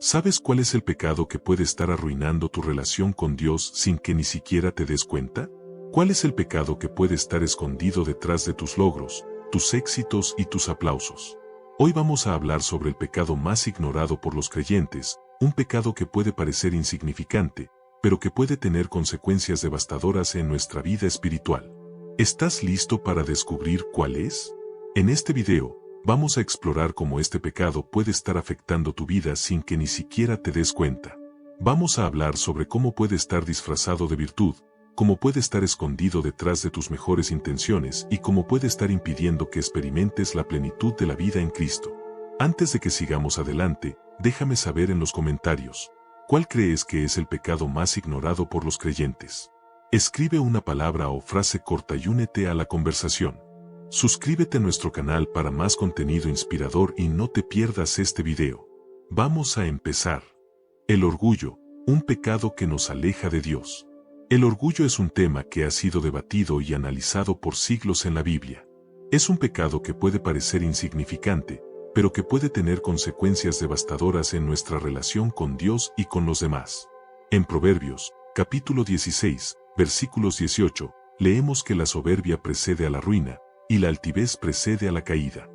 ¿Sabes cuál es el pecado que puede estar arruinando tu relación con Dios sin que ni siquiera te des cuenta? ¿Cuál es el pecado que puede estar escondido detrás de tus logros, tus éxitos y tus aplausos? Hoy vamos a hablar sobre el pecado más ignorado por los creyentes, un pecado que puede parecer insignificante, pero que puede tener consecuencias devastadoras en nuestra vida espiritual. ¿Estás listo para descubrir cuál es? En este video, vamos a explorar cómo este pecado puede estar afectando tu vida sin que ni siquiera te des cuenta. Vamos a hablar sobre cómo puede estar disfrazado de virtud, cómo puede estar escondido detrás de tus mejores intenciones y cómo puede estar impidiendo que experimentes la plenitud de la vida en Cristo. Antes de que sigamos adelante, déjame saber en los comentarios, ¿cuál crees que es el pecado más ignorado por los creyentes? Escribe una palabra o frase corta y únete a la conversación. Suscríbete a nuestro canal para más contenido inspirador y no te pierdas este video. Vamos a empezar. El orgullo, un pecado que nos aleja de Dios. El orgullo es un tema que ha sido debatido y analizado por siglos en la Biblia. Es un pecado que puede parecer insignificante, pero que puede tener consecuencias devastadoras en nuestra relación con Dios y con los demás. En Proverbios, capítulo 16, versículos 18, leemos que la soberbia precede a la ruina, y la altivez precede a la caída.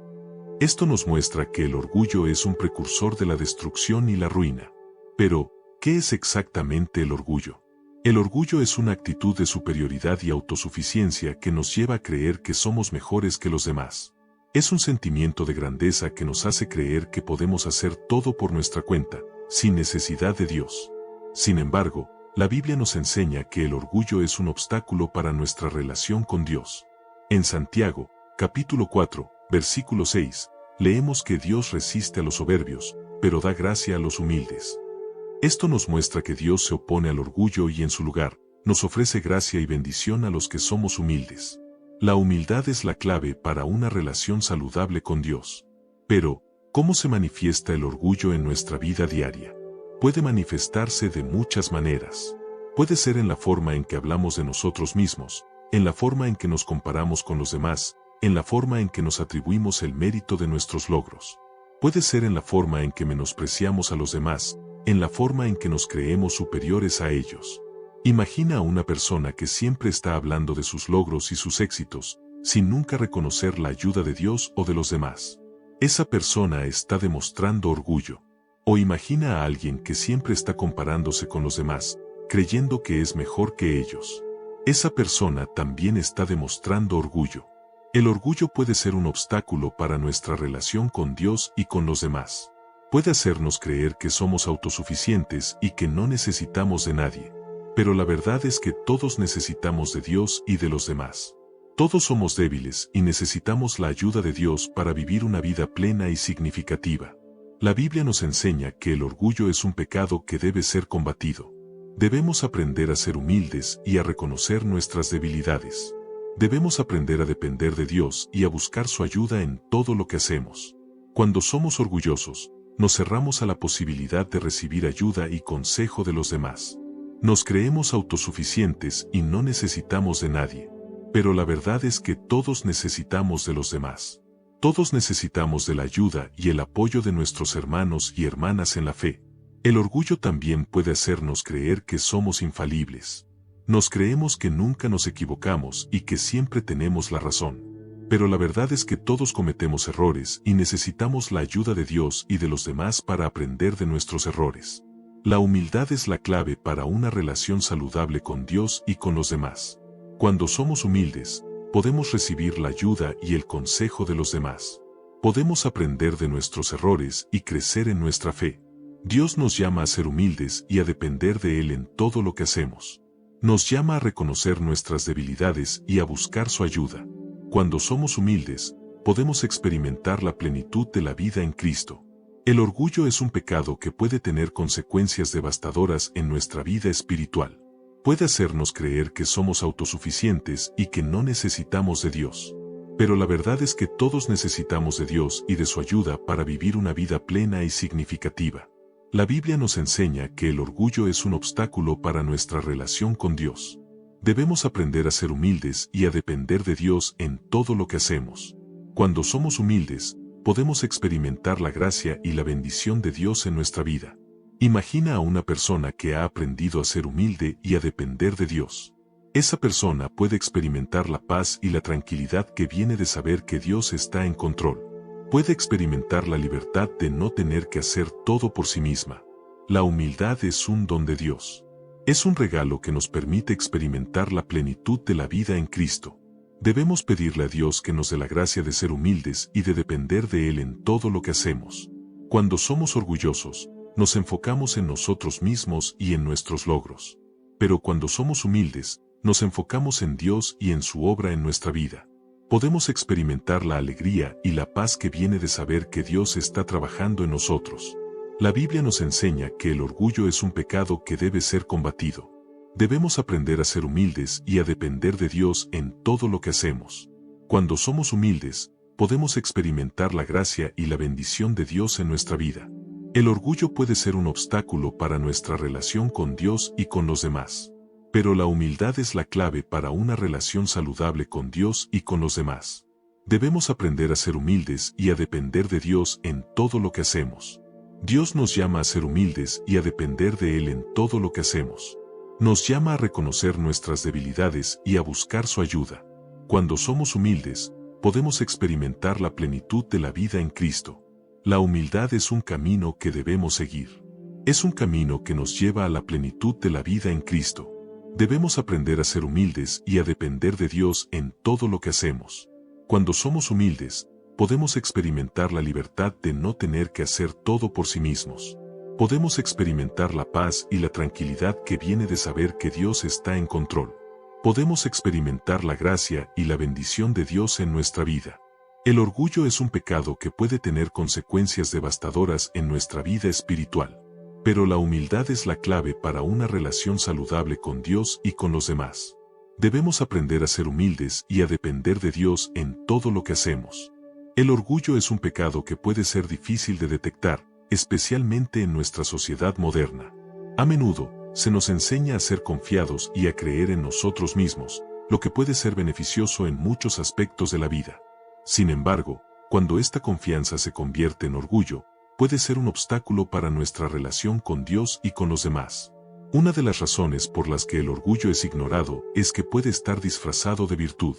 Esto nos muestra que el orgullo es un precursor de la destrucción y la ruina. Pero, ¿qué es exactamente el orgullo? El orgullo es una actitud de superioridad y autosuficiencia que nos lleva a creer que somos mejores que los demás. Es un sentimiento de grandeza que nos hace creer que podemos hacer todo por nuestra cuenta, sin necesidad de Dios. Sin embargo, la Biblia nos enseña que el orgullo es un obstáculo para nuestra relación con Dios. En Santiago, capítulo 4, versículo 6, leemos que Dios resiste a los soberbios, pero da gracia a los humildes. Esto nos muestra que Dios se opone al orgullo y en su lugar, nos ofrece gracia y bendición a los que somos humildes. La humildad es la clave para una relación saludable con Dios. Pero, ¿cómo se manifiesta el orgullo en nuestra vida diaria? Puede manifestarse de muchas maneras. Puede ser en la forma en que hablamos de nosotros mismos, en la forma en que nos comparamos con los demás, en la forma en que nos atribuimos el mérito de nuestros logros. Puede ser en la forma en que menospreciamos a los demás, en la forma en que nos creemos superiores a ellos. Imagina a una persona que siempre está hablando de sus logros y sus éxitos, sin nunca reconocer la ayuda de Dios o de los demás. Esa persona está demostrando orgullo. O imagina a alguien que siempre está comparándose con los demás, creyendo que es mejor que ellos. Esa persona también está demostrando orgullo. El orgullo puede ser un obstáculo para nuestra relación con Dios y con los demás. Puede hacernos creer que somos autosuficientes y que no necesitamos de nadie. Pero la verdad es que todos necesitamos de Dios y de los demás. Todos somos débiles y necesitamos la ayuda de Dios para vivir una vida plena y significativa. La Biblia nos enseña que el orgullo es un pecado que debe ser combatido. Debemos aprender a ser humildes y a reconocer nuestras debilidades. Debemos aprender a depender de Dios y a buscar su ayuda en todo lo que hacemos. Cuando somos orgullosos, nos cerramos a la posibilidad de recibir ayuda y consejo de los demás. Nos creemos autosuficientes y no necesitamos de nadie. Pero la verdad es que todos necesitamos de los demás. Todos necesitamos de la ayuda y el apoyo de nuestros hermanos y hermanas en la fe. El orgullo también puede hacernos creer que somos infalibles. Nos creemos que nunca nos equivocamos y que siempre tenemos la razón. Pero la verdad es que todos cometemos errores y necesitamos la ayuda de Dios y de los demás para aprender de nuestros errores. La humildad es la clave para una relación saludable con Dios y con los demás. Cuando somos humildes, podemos recibir la ayuda y el consejo de los demás. Podemos aprender de nuestros errores y crecer en nuestra fe. Dios nos llama a ser humildes y a depender de Él en todo lo que hacemos. Nos llama a reconocer nuestras debilidades y a buscar su ayuda. Cuando somos humildes, podemos experimentar la plenitud de la vida en Cristo. El orgullo es un pecado que puede tener consecuencias devastadoras en nuestra vida espiritual. Puede hacernos creer que somos autosuficientes y que no necesitamos de Dios. Pero la verdad es que todos necesitamos de Dios y de su ayuda para vivir una vida plena y significativa. La Biblia nos enseña que el orgullo es un obstáculo para nuestra relación con Dios. Debemos aprender a ser humildes y a depender de Dios en todo lo que hacemos. Cuando somos humildes, podemos experimentar la gracia y la bendición de Dios en nuestra vida. Imagina a una persona que ha aprendido a ser humilde y a depender de Dios. Esa persona puede experimentar la paz y la tranquilidad que viene de saber que Dios está en control. Puede experimentar la libertad de no tener que hacer todo por sí misma. La humildad es un don de Dios. Es un regalo que nos permite experimentar la plenitud de la vida en Cristo. Debemos pedirle a Dios que nos dé la gracia de ser humildes y de depender de Él en todo lo que hacemos. Cuando somos orgullosos, nos enfocamos en nosotros mismos y en nuestros logros. Pero cuando somos humildes, nos enfocamos en Dios y en su obra en nuestra vida. Podemos experimentar la alegría y la paz que viene de saber que Dios está trabajando en nosotros. La Biblia nos enseña que el orgullo es un pecado que debe ser combatido. Debemos aprender a ser humildes y a depender de Dios en todo lo que hacemos. Cuando somos humildes, podemos experimentar la gracia y la bendición de Dios en nuestra vida. El orgullo puede ser un obstáculo para nuestra relación con Dios y con los demás. Pero la humildad es la clave para una relación saludable con Dios y con los demás. Debemos aprender a ser humildes y a depender de Dios en todo lo que hacemos. Dios nos llama a ser humildes y a depender de Él en todo lo que hacemos. Nos llama a reconocer nuestras debilidades y a buscar su ayuda. Cuando somos humildes, podemos experimentar la plenitud de la vida en Cristo. La humildad es un camino que debemos seguir. Es un camino que nos lleva a la plenitud de la vida en Cristo. Debemos aprender a ser humildes y a depender de Dios en todo lo que hacemos. Cuando somos humildes, podemos experimentar la libertad de no tener que hacer todo por sí mismos. Podemos experimentar la paz y la tranquilidad que viene de saber que Dios está en control. Podemos experimentar la gracia y la bendición de Dios en nuestra vida. El orgullo es un pecado que puede tener consecuencias devastadoras en nuestra vida espiritual. Pero la humildad es la clave para una relación saludable con Dios y con los demás. Debemos aprender a ser humildes y a depender de Dios en todo lo que hacemos. El orgullo es un pecado que puede ser difícil de detectar, especialmente en nuestra sociedad moderna. A menudo, se nos enseña a ser confiados y a creer en nosotros mismos, lo que puede ser beneficioso en muchos aspectos de la vida. Sin embargo, cuando esta confianza se convierte en orgullo, puede ser un obstáculo para nuestra relación con Dios y con los demás. Una de las razones por las que el orgullo es ignorado es que puede estar disfrazado de virtud.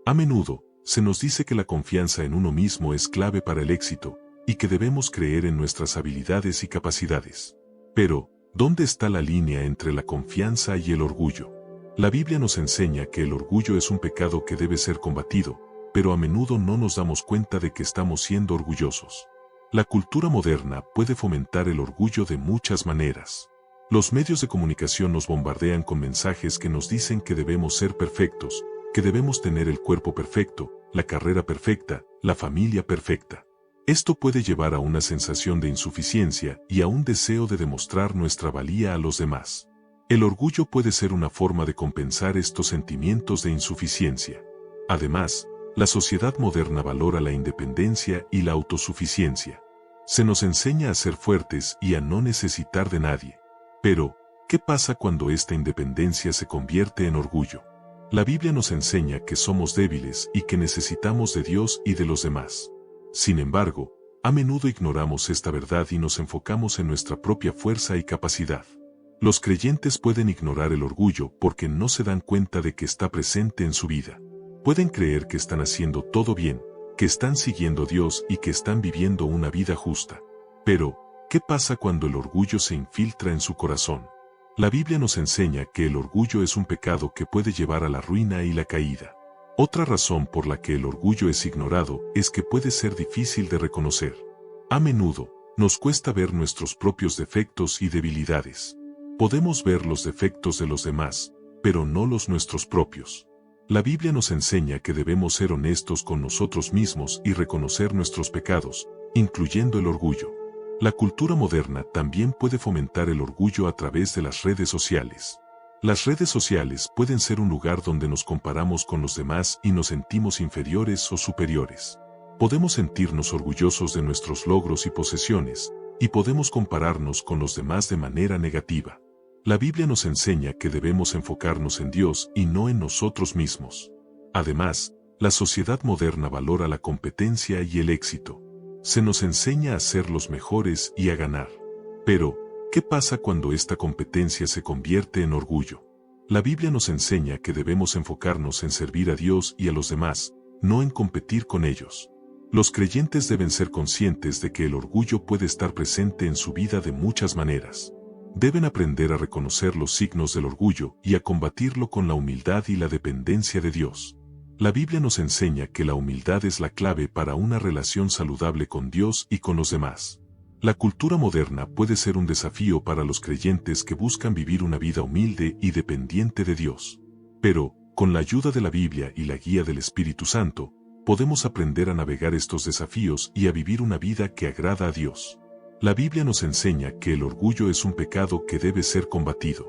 A menudo, se nos dice que la confianza en uno mismo es clave para el éxito, y que debemos creer en nuestras habilidades y capacidades. Pero, ¿dónde está la línea entre la confianza y el orgullo? La Biblia nos enseña que el orgullo es un pecado que debe ser combatido, pero a menudo no nos damos cuenta de que estamos siendo orgullosos. La cultura moderna puede fomentar el orgullo de muchas maneras. Los medios de comunicación nos bombardean con mensajes que nos dicen que debemos ser perfectos, que debemos tener el cuerpo perfecto, la carrera perfecta, la familia perfecta. Esto puede llevar a una sensación de insuficiencia y a un deseo de demostrar nuestra valía a los demás. El orgullo puede ser una forma de compensar estos sentimientos de insuficiencia. Además, la sociedad moderna valora la independencia y la autosuficiencia. Se nos enseña a ser fuertes y a no necesitar de nadie. Pero, ¿qué pasa cuando esta independencia se convierte en orgullo? La Biblia nos enseña que somos débiles y que necesitamos de Dios y de los demás. Sin embargo, a menudo ignoramos esta verdad y nos enfocamos en nuestra propia fuerza y capacidad. Los creyentes pueden ignorar el orgullo porque no se dan cuenta de que está presente en su vida. Pueden creer que están haciendo todo bien, que están siguiendo a Dios y que están viviendo una vida justa. Pero, ¿qué pasa cuando el orgullo se infiltra en su corazón? La Biblia nos enseña que el orgullo es un pecado que puede llevar a la ruina y la caída. Otra razón por la que el orgullo es ignorado es que puede ser difícil de reconocer. A menudo, nos cuesta ver nuestros propios defectos y debilidades. Podemos ver los defectos de los demás, pero no los nuestros propios. La Biblia nos enseña que debemos ser honestos con nosotros mismos y reconocer nuestros pecados, incluyendo el orgullo. La cultura moderna también puede fomentar el orgullo a través de las redes sociales. Las redes sociales pueden ser un lugar donde nos comparamos con los demás y nos sentimos inferiores o superiores. Podemos sentirnos orgullosos de nuestros logros y posesiones, y podemos compararnos con los demás de manera negativa. La Biblia nos enseña que debemos enfocarnos en Dios y no en nosotros mismos. Además, la sociedad moderna valora la competencia y el éxito. Se nos enseña a ser los mejores y a ganar. Pero, ¿Qué pasa cuando esta competencia se convierte en orgullo? La Biblia nos enseña que debemos enfocarnos en servir a Dios y a los demás, no en competir con ellos. Los creyentes deben ser conscientes de que el orgullo puede estar presente en su vida de muchas maneras. Deben aprender a reconocer los signos del orgullo y a combatirlo con la humildad y la dependencia de Dios. La Biblia nos enseña que la humildad es la clave para una relación saludable con Dios y con los demás. La cultura moderna puede ser un desafío para los creyentes que buscan vivir una vida humilde y dependiente de Dios. Pero, con la ayuda de la Biblia y la guía del Espíritu Santo, podemos aprender a navegar estos desafíos y a vivir una vida que agrada a Dios. La Biblia nos enseña que el orgullo es un pecado que debe ser combatido.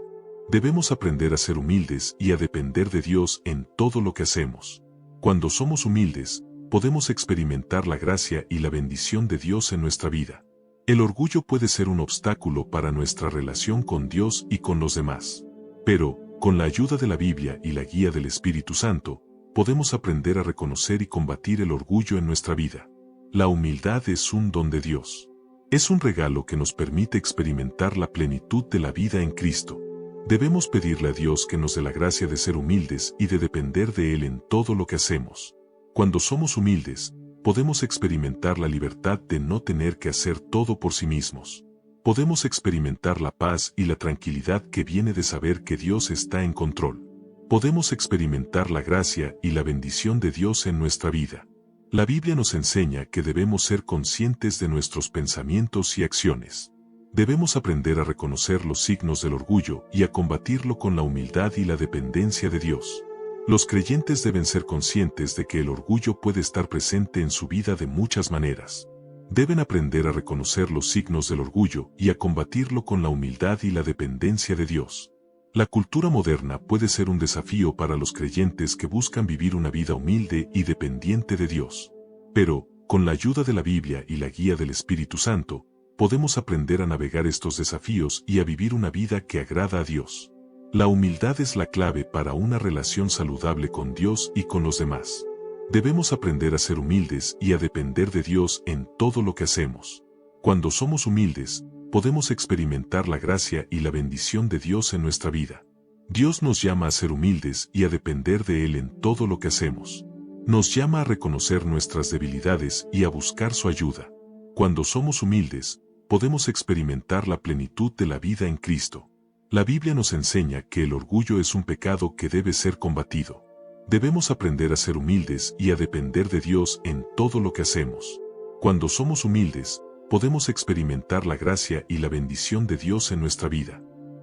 Debemos aprender a ser humildes y a depender de Dios en todo lo que hacemos. Cuando somos humildes, podemos experimentar la gracia y la bendición de Dios en nuestra vida. El orgullo puede ser un obstáculo para nuestra relación con Dios y con los demás. Pero, con la ayuda de la Biblia y la guía del Espíritu Santo, podemos aprender a reconocer y combatir el orgullo en nuestra vida. La humildad es un don de Dios. Es un regalo que nos permite experimentar la plenitud de la vida en Cristo. Debemos pedirle a Dios que nos dé la gracia de ser humildes y de depender de Él en todo lo que hacemos. Cuando somos humildes, podemos experimentar la libertad de no tener que hacer todo por sí mismos. Podemos experimentar la paz y la tranquilidad que viene de saber que Dios está en control. Podemos experimentar la gracia y la bendición de Dios en nuestra vida. La Biblia nos enseña que debemos ser conscientes de nuestros pensamientos y acciones. Debemos aprender a reconocer los signos del orgullo y a combatirlo con la humildad y la dependencia de Dios. Los creyentes deben ser conscientes de que el orgullo puede estar presente en su vida de muchas maneras. Deben aprender a reconocer los signos del orgullo y a combatirlo con la humildad y la dependencia de Dios. La cultura moderna puede ser un desafío para los creyentes que buscan vivir una vida humilde y dependiente de Dios. Pero, con la ayuda de la Biblia y la guía del Espíritu Santo, podemos aprender a navegar estos desafíos y a vivir una vida que agrada a Dios. La humildad es la clave para una relación saludable con Dios y con los demás. Debemos aprender a ser humildes y a depender de Dios en todo lo que hacemos. Cuando somos humildes, podemos experimentar la gracia y la bendición de Dios en nuestra vida. Dios nos llama a ser humildes y a depender de Él en todo lo que hacemos. Nos llama a reconocer nuestras debilidades y a buscar su ayuda. Cuando somos humildes, podemos experimentar la plenitud de la vida en Cristo. La Biblia nos enseña que el orgullo es un pecado que debe ser combatido. Debemos aprender a ser humildes y a depender de Dios en todo lo que hacemos. Cuando somos humildes, podemos experimentar la gracia y la bendición de Dios en nuestra vida.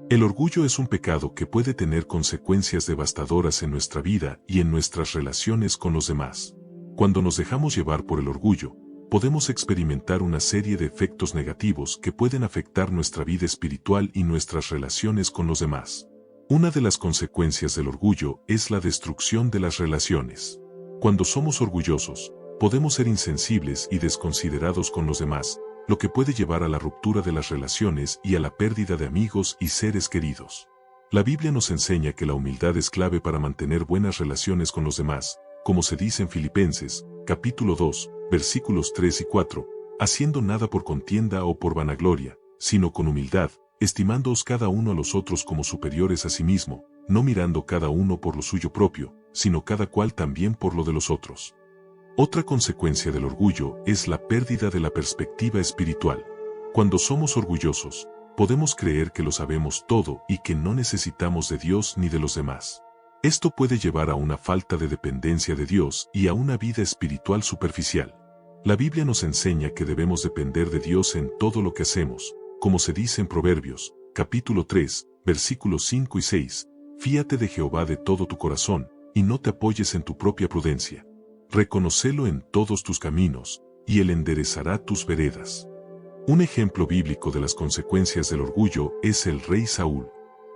El orgullo es un pecado que puede tener consecuencias devastadoras en nuestra vida y en nuestras relaciones con los demás. Cuando nos dejamos llevar por el orgullo, podemos experimentar una serie de efectos negativos que pueden afectar nuestra vida espiritual y nuestras relaciones con los demás. Una de las consecuencias del orgullo es la destrucción de las relaciones. Cuando somos orgullosos, podemos ser insensibles y desconsiderados con los demás, lo que puede llevar a la ruptura de las relaciones y a la pérdida de amigos y seres queridos. La Biblia nos enseña que la humildad es clave para mantener buenas relaciones con los demás, como se dice en Filipenses, capítulo 2, versículos 3 y 4, haciendo nada por contienda o por vanagloria, sino con humildad, estimándoos cada uno a los otros como superiores a sí mismo, no mirando cada uno por lo suyo propio, sino cada cual también por lo de los otros. Otra consecuencia del orgullo es la pérdida de la perspectiva espiritual. Cuando somos orgullosos, podemos creer que lo sabemos todo y que no necesitamos de Dios ni de los demás. Esto puede llevar a una falta de dependencia de Dios y a una vida espiritual superficial. La Biblia nos enseña que debemos depender de Dios en todo lo que hacemos, como se dice en Proverbios, capítulo 3, versículos 5 y 6, fíate de Jehová de todo tu corazón, y no te apoyes en tu propia prudencia. Reconócelo en todos tus caminos, y Él enderezará tus veredas. Un ejemplo bíblico de las consecuencias del orgullo es el rey Saúl.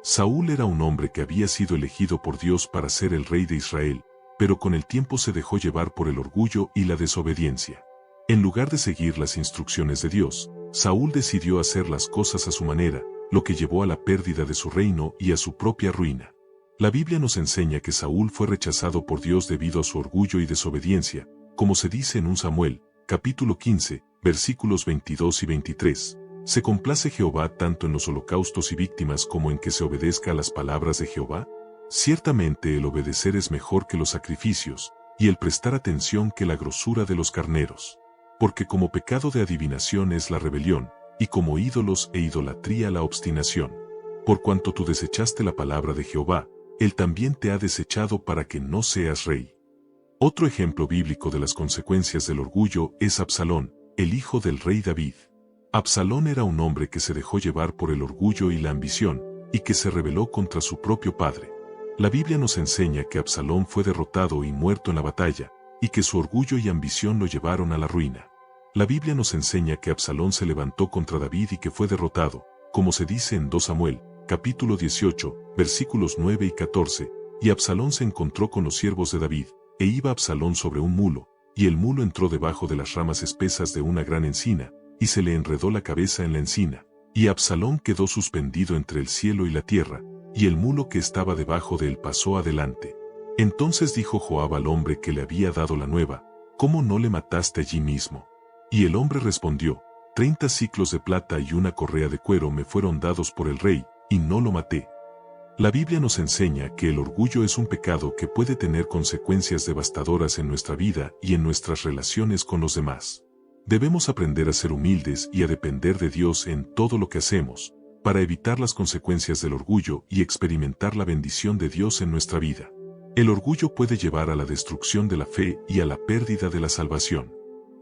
Saúl era un hombre que había sido elegido por Dios para ser el rey de Israel, pero con el tiempo se dejó llevar por el orgullo y la desobediencia. En lugar de seguir las instrucciones de Dios, Saúl decidió hacer las cosas a su manera, lo que llevó a la pérdida de su reino y a su propia ruina. La Biblia nos enseña que Saúl fue rechazado por Dios debido a su orgullo y desobediencia, como se dice en 1 Samuel, capítulo 15, versículos 22 y 23. ¿Se complace Jehová tanto en los holocaustos y víctimas como en que se obedezca a las palabras de Jehová? Ciertamente el obedecer es mejor que los sacrificios, y el prestar atención que la grosura de los carneros. Porque como pecado de adivinación es la rebelión, y como ídolos e idolatría la obstinación. Por cuanto tú desechaste la palabra de Jehová, Él también te ha desechado para que no seas rey. Otro ejemplo bíblico de las consecuencias del orgullo es Absalón, el hijo del rey David. Absalón era un hombre que se dejó llevar por el orgullo y la ambición, y que se rebeló contra su propio padre. La Biblia nos enseña que Absalón fue derrotado y muerto en la batalla, y que su orgullo y ambición lo llevaron a la ruina. La Biblia nos enseña que Absalón se levantó contra David y que fue derrotado, como se dice en 2 Samuel, capítulo 18, versículos 9 y 14, y Absalón se encontró con los siervos de David, e iba Absalón sobre un mulo, y el mulo entró debajo de las ramas espesas de una gran encina, y se le enredó la cabeza en la encina, y Absalón quedó suspendido entre el cielo y la tierra, y el mulo que estaba debajo de él pasó adelante. Entonces dijo Joab al hombre que le había dado la nueva, ¿cómo no le mataste allí mismo? Y el hombre respondió, 30 siclos de plata y una correa de cuero me fueron dados por el rey, y no lo maté. La Biblia nos enseña que el orgullo es un pecado que puede tener consecuencias devastadoras en nuestra vida y en nuestras relaciones con los demás. Debemos aprender a ser humildes y a depender de Dios en todo lo que hacemos, para evitar las consecuencias del orgullo y experimentar la bendición de Dios en nuestra vida. El orgullo puede llevar a la destrucción de la fe y a la pérdida de la salvación.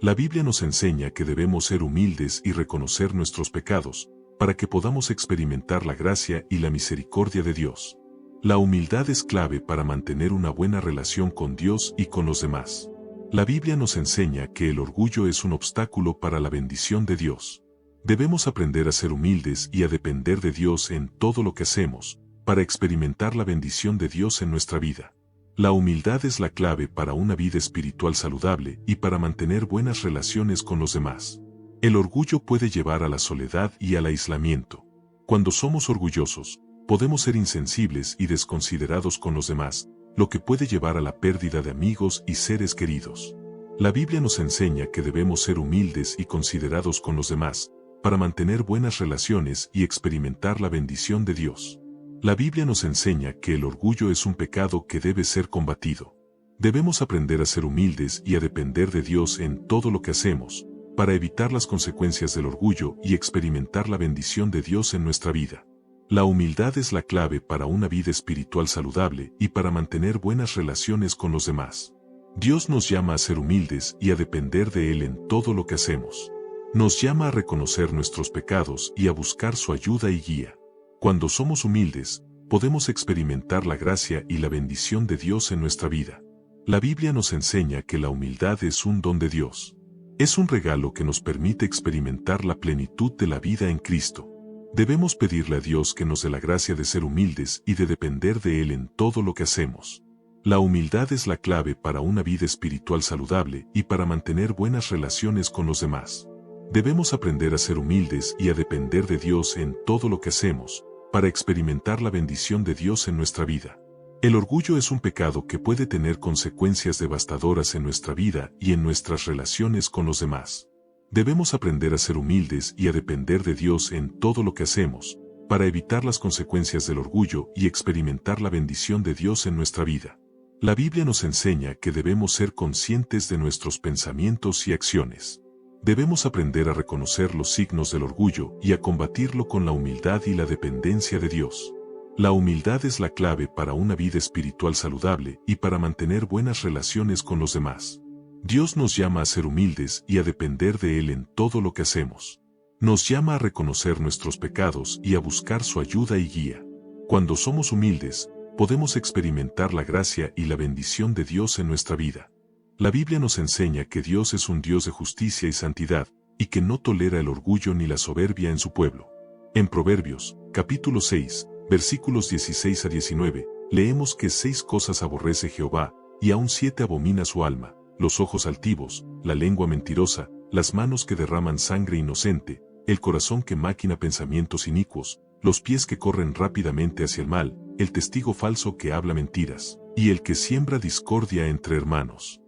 La Biblia nos enseña que debemos ser humildes y reconocer nuestros pecados, para que podamos experimentar la gracia y la misericordia de Dios. La humildad es clave para mantener una buena relación con Dios y con los demás. La Biblia nos enseña que el orgullo es un obstáculo para la bendición de Dios. Debemos aprender a ser humildes y a depender de Dios en todo lo que hacemos, para experimentar la bendición de Dios en nuestra vida. La humildad es la clave para una vida espiritual saludable y para mantener buenas relaciones con los demás. El orgullo puede llevar a la soledad y al aislamiento. Cuando somos orgullosos, podemos ser insensibles y desconsiderados con los demás, lo que puede llevar a la pérdida de amigos y seres queridos. La Biblia nos enseña que debemos ser humildes y considerados con los demás, para mantener buenas relaciones y experimentar la bendición de Dios. La Biblia nos enseña que el orgullo es un pecado que debe ser combatido. Debemos aprender a ser humildes y a depender de Dios en todo lo que hacemos, para evitar las consecuencias del orgullo y experimentar la bendición de Dios en nuestra vida. La humildad es la clave para una vida espiritual saludable y para mantener buenas relaciones con los demás. Dios nos llama a ser humildes y a depender de Él en todo lo que hacemos. Nos llama a reconocer nuestros pecados y a buscar su ayuda y guía. Cuando somos humildes, podemos experimentar la gracia y la bendición de Dios en nuestra vida. La Biblia nos enseña que la humildad es un don de Dios. Es un regalo que nos permite experimentar la plenitud de la vida en Cristo. Debemos pedirle a Dios que nos dé la gracia de ser humildes y de depender de Él en todo lo que hacemos. La humildad es la clave para una vida espiritual saludable y para mantener buenas relaciones con los demás. Debemos aprender a ser humildes y a depender de Dios en todo lo que hacemos, para experimentar la bendición de Dios en nuestra vida. El orgullo es un pecado que puede tener consecuencias devastadoras en nuestra vida y en nuestras relaciones con los demás. Debemos aprender a ser humildes y a depender de Dios en todo lo que hacemos, para evitar las consecuencias del orgullo y experimentar la bendición de Dios en nuestra vida. La Biblia nos enseña que debemos ser conscientes de nuestros pensamientos y acciones. Debemos aprender a reconocer los signos del orgullo y a combatirlo con la humildad y la dependencia de Dios. La humildad es la clave para una vida espiritual saludable y para mantener buenas relaciones con los demás. Dios nos llama a ser humildes y a depender de Él en todo lo que hacemos. Nos llama a reconocer nuestros pecados y a buscar su ayuda y guía. Cuando somos humildes, podemos experimentar la gracia y la bendición de Dios en nuestra vida. La Biblia nos enseña que Dios es un Dios de justicia y santidad, y que no tolera el orgullo ni la soberbia en su pueblo. En Proverbios, capítulo 6, versículos 16 a 19, leemos que 6 cosas aborrece Jehová, y aún 7 abomina su alma: los ojos altivos, la lengua mentirosa, las manos que derraman sangre inocente, el corazón que maquina pensamientos inicuos, los pies que corren rápidamente hacia el mal, el testigo falso que habla mentiras, y el que siembra discordia entre hermanos.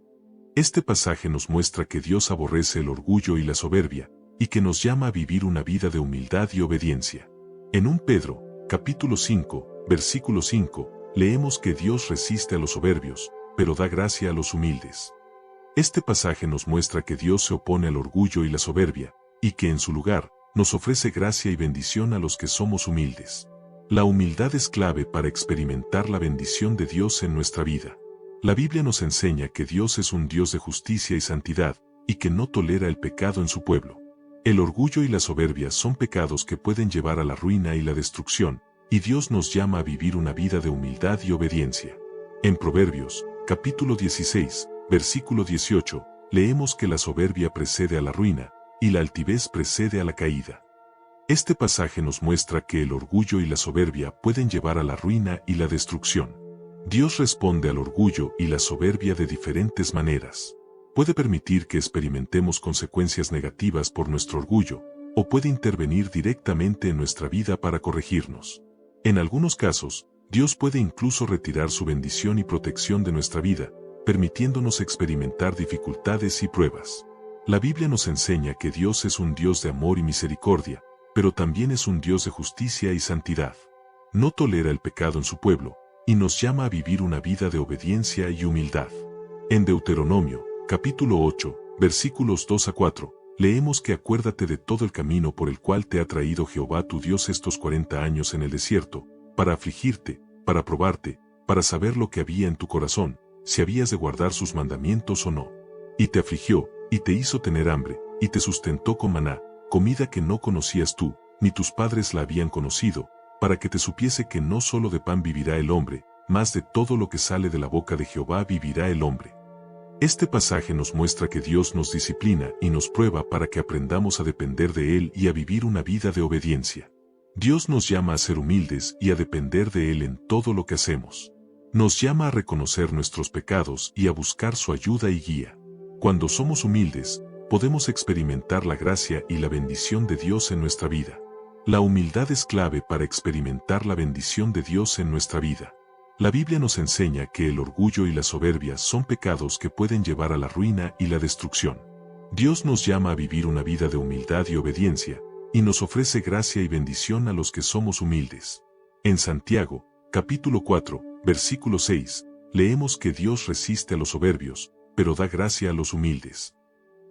Este pasaje nos muestra que Dios aborrece el orgullo y la soberbia, y que nos llama a vivir una vida de humildad y obediencia. En 1 Pedro, capítulo 5, versículo 5, leemos que Dios resiste a los soberbios, pero da gracia a los humildes. Este pasaje nos muestra que Dios se opone al orgullo y la soberbia, y que en su lugar, nos ofrece gracia y bendición a los que somos humildes. La humildad es clave para experimentar la bendición de Dios en nuestra vida. La Biblia nos enseña que Dios es un Dios de justicia y santidad, y que no tolera el pecado en su pueblo. El orgullo y la soberbia son pecados que pueden llevar a la ruina y la destrucción, y Dios nos llama a vivir una vida de humildad y obediencia. En Proverbios, capítulo 16, versículo 18, leemos que la soberbia precede a la ruina, y la altivez precede a la caída. Este pasaje nos muestra que el orgullo y la soberbia pueden llevar a la ruina y la destrucción. Dios responde al orgullo y la soberbia de diferentes maneras. Puede permitir que experimentemos consecuencias negativas por nuestro orgullo, o puede intervenir directamente en nuestra vida para corregirnos. En algunos casos, Dios puede incluso retirar su bendición y protección de nuestra vida, permitiéndonos experimentar dificultades y pruebas. La Biblia nos enseña que Dios es un Dios de amor y misericordia, pero también es un Dios de justicia y santidad. No tolera el pecado en su pueblo, y nos llama a vivir una vida de obediencia y humildad. En Deuteronomio, capítulo 8, versículos 2 a 4, leemos que acuérdate de todo el camino por el cual te ha traído Jehová tu Dios estos 40 años en el desierto, para afligirte, para probarte, para saber lo que había en tu corazón, si habías de guardar sus mandamientos o no. Y te afligió, y te hizo tener hambre, y te sustentó con maná, comida que no conocías tú, ni tus padres la habían conocido, para que te supiese que no solo de pan vivirá el hombre, mas de todo lo que sale de la boca de Jehová vivirá el hombre. Este pasaje nos muestra que Dios nos disciplina y nos prueba para que aprendamos a depender de Él y a vivir una vida de obediencia. Dios nos llama a ser humildes y a depender de Él en todo lo que hacemos. Nos llama a reconocer nuestros pecados y a buscar su ayuda y guía. Cuando somos humildes, podemos experimentar la gracia y la bendición de Dios en nuestra vida. La humildad es clave para experimentar la bendición de Dios en nuestra vida. La Biblia nos enseña que el orgullo y la soberbia son pecados que pueden llevar a la ruina y la destrucción. Dios nos llama a vivir una vida de humildad y obediencia, y nos ofrece gracia y bendición a los que somos humildes. En Santiago, capítulo 4, versículo 6, leemos que Dios resiste a los soberbios, pero da gracia a los humildes.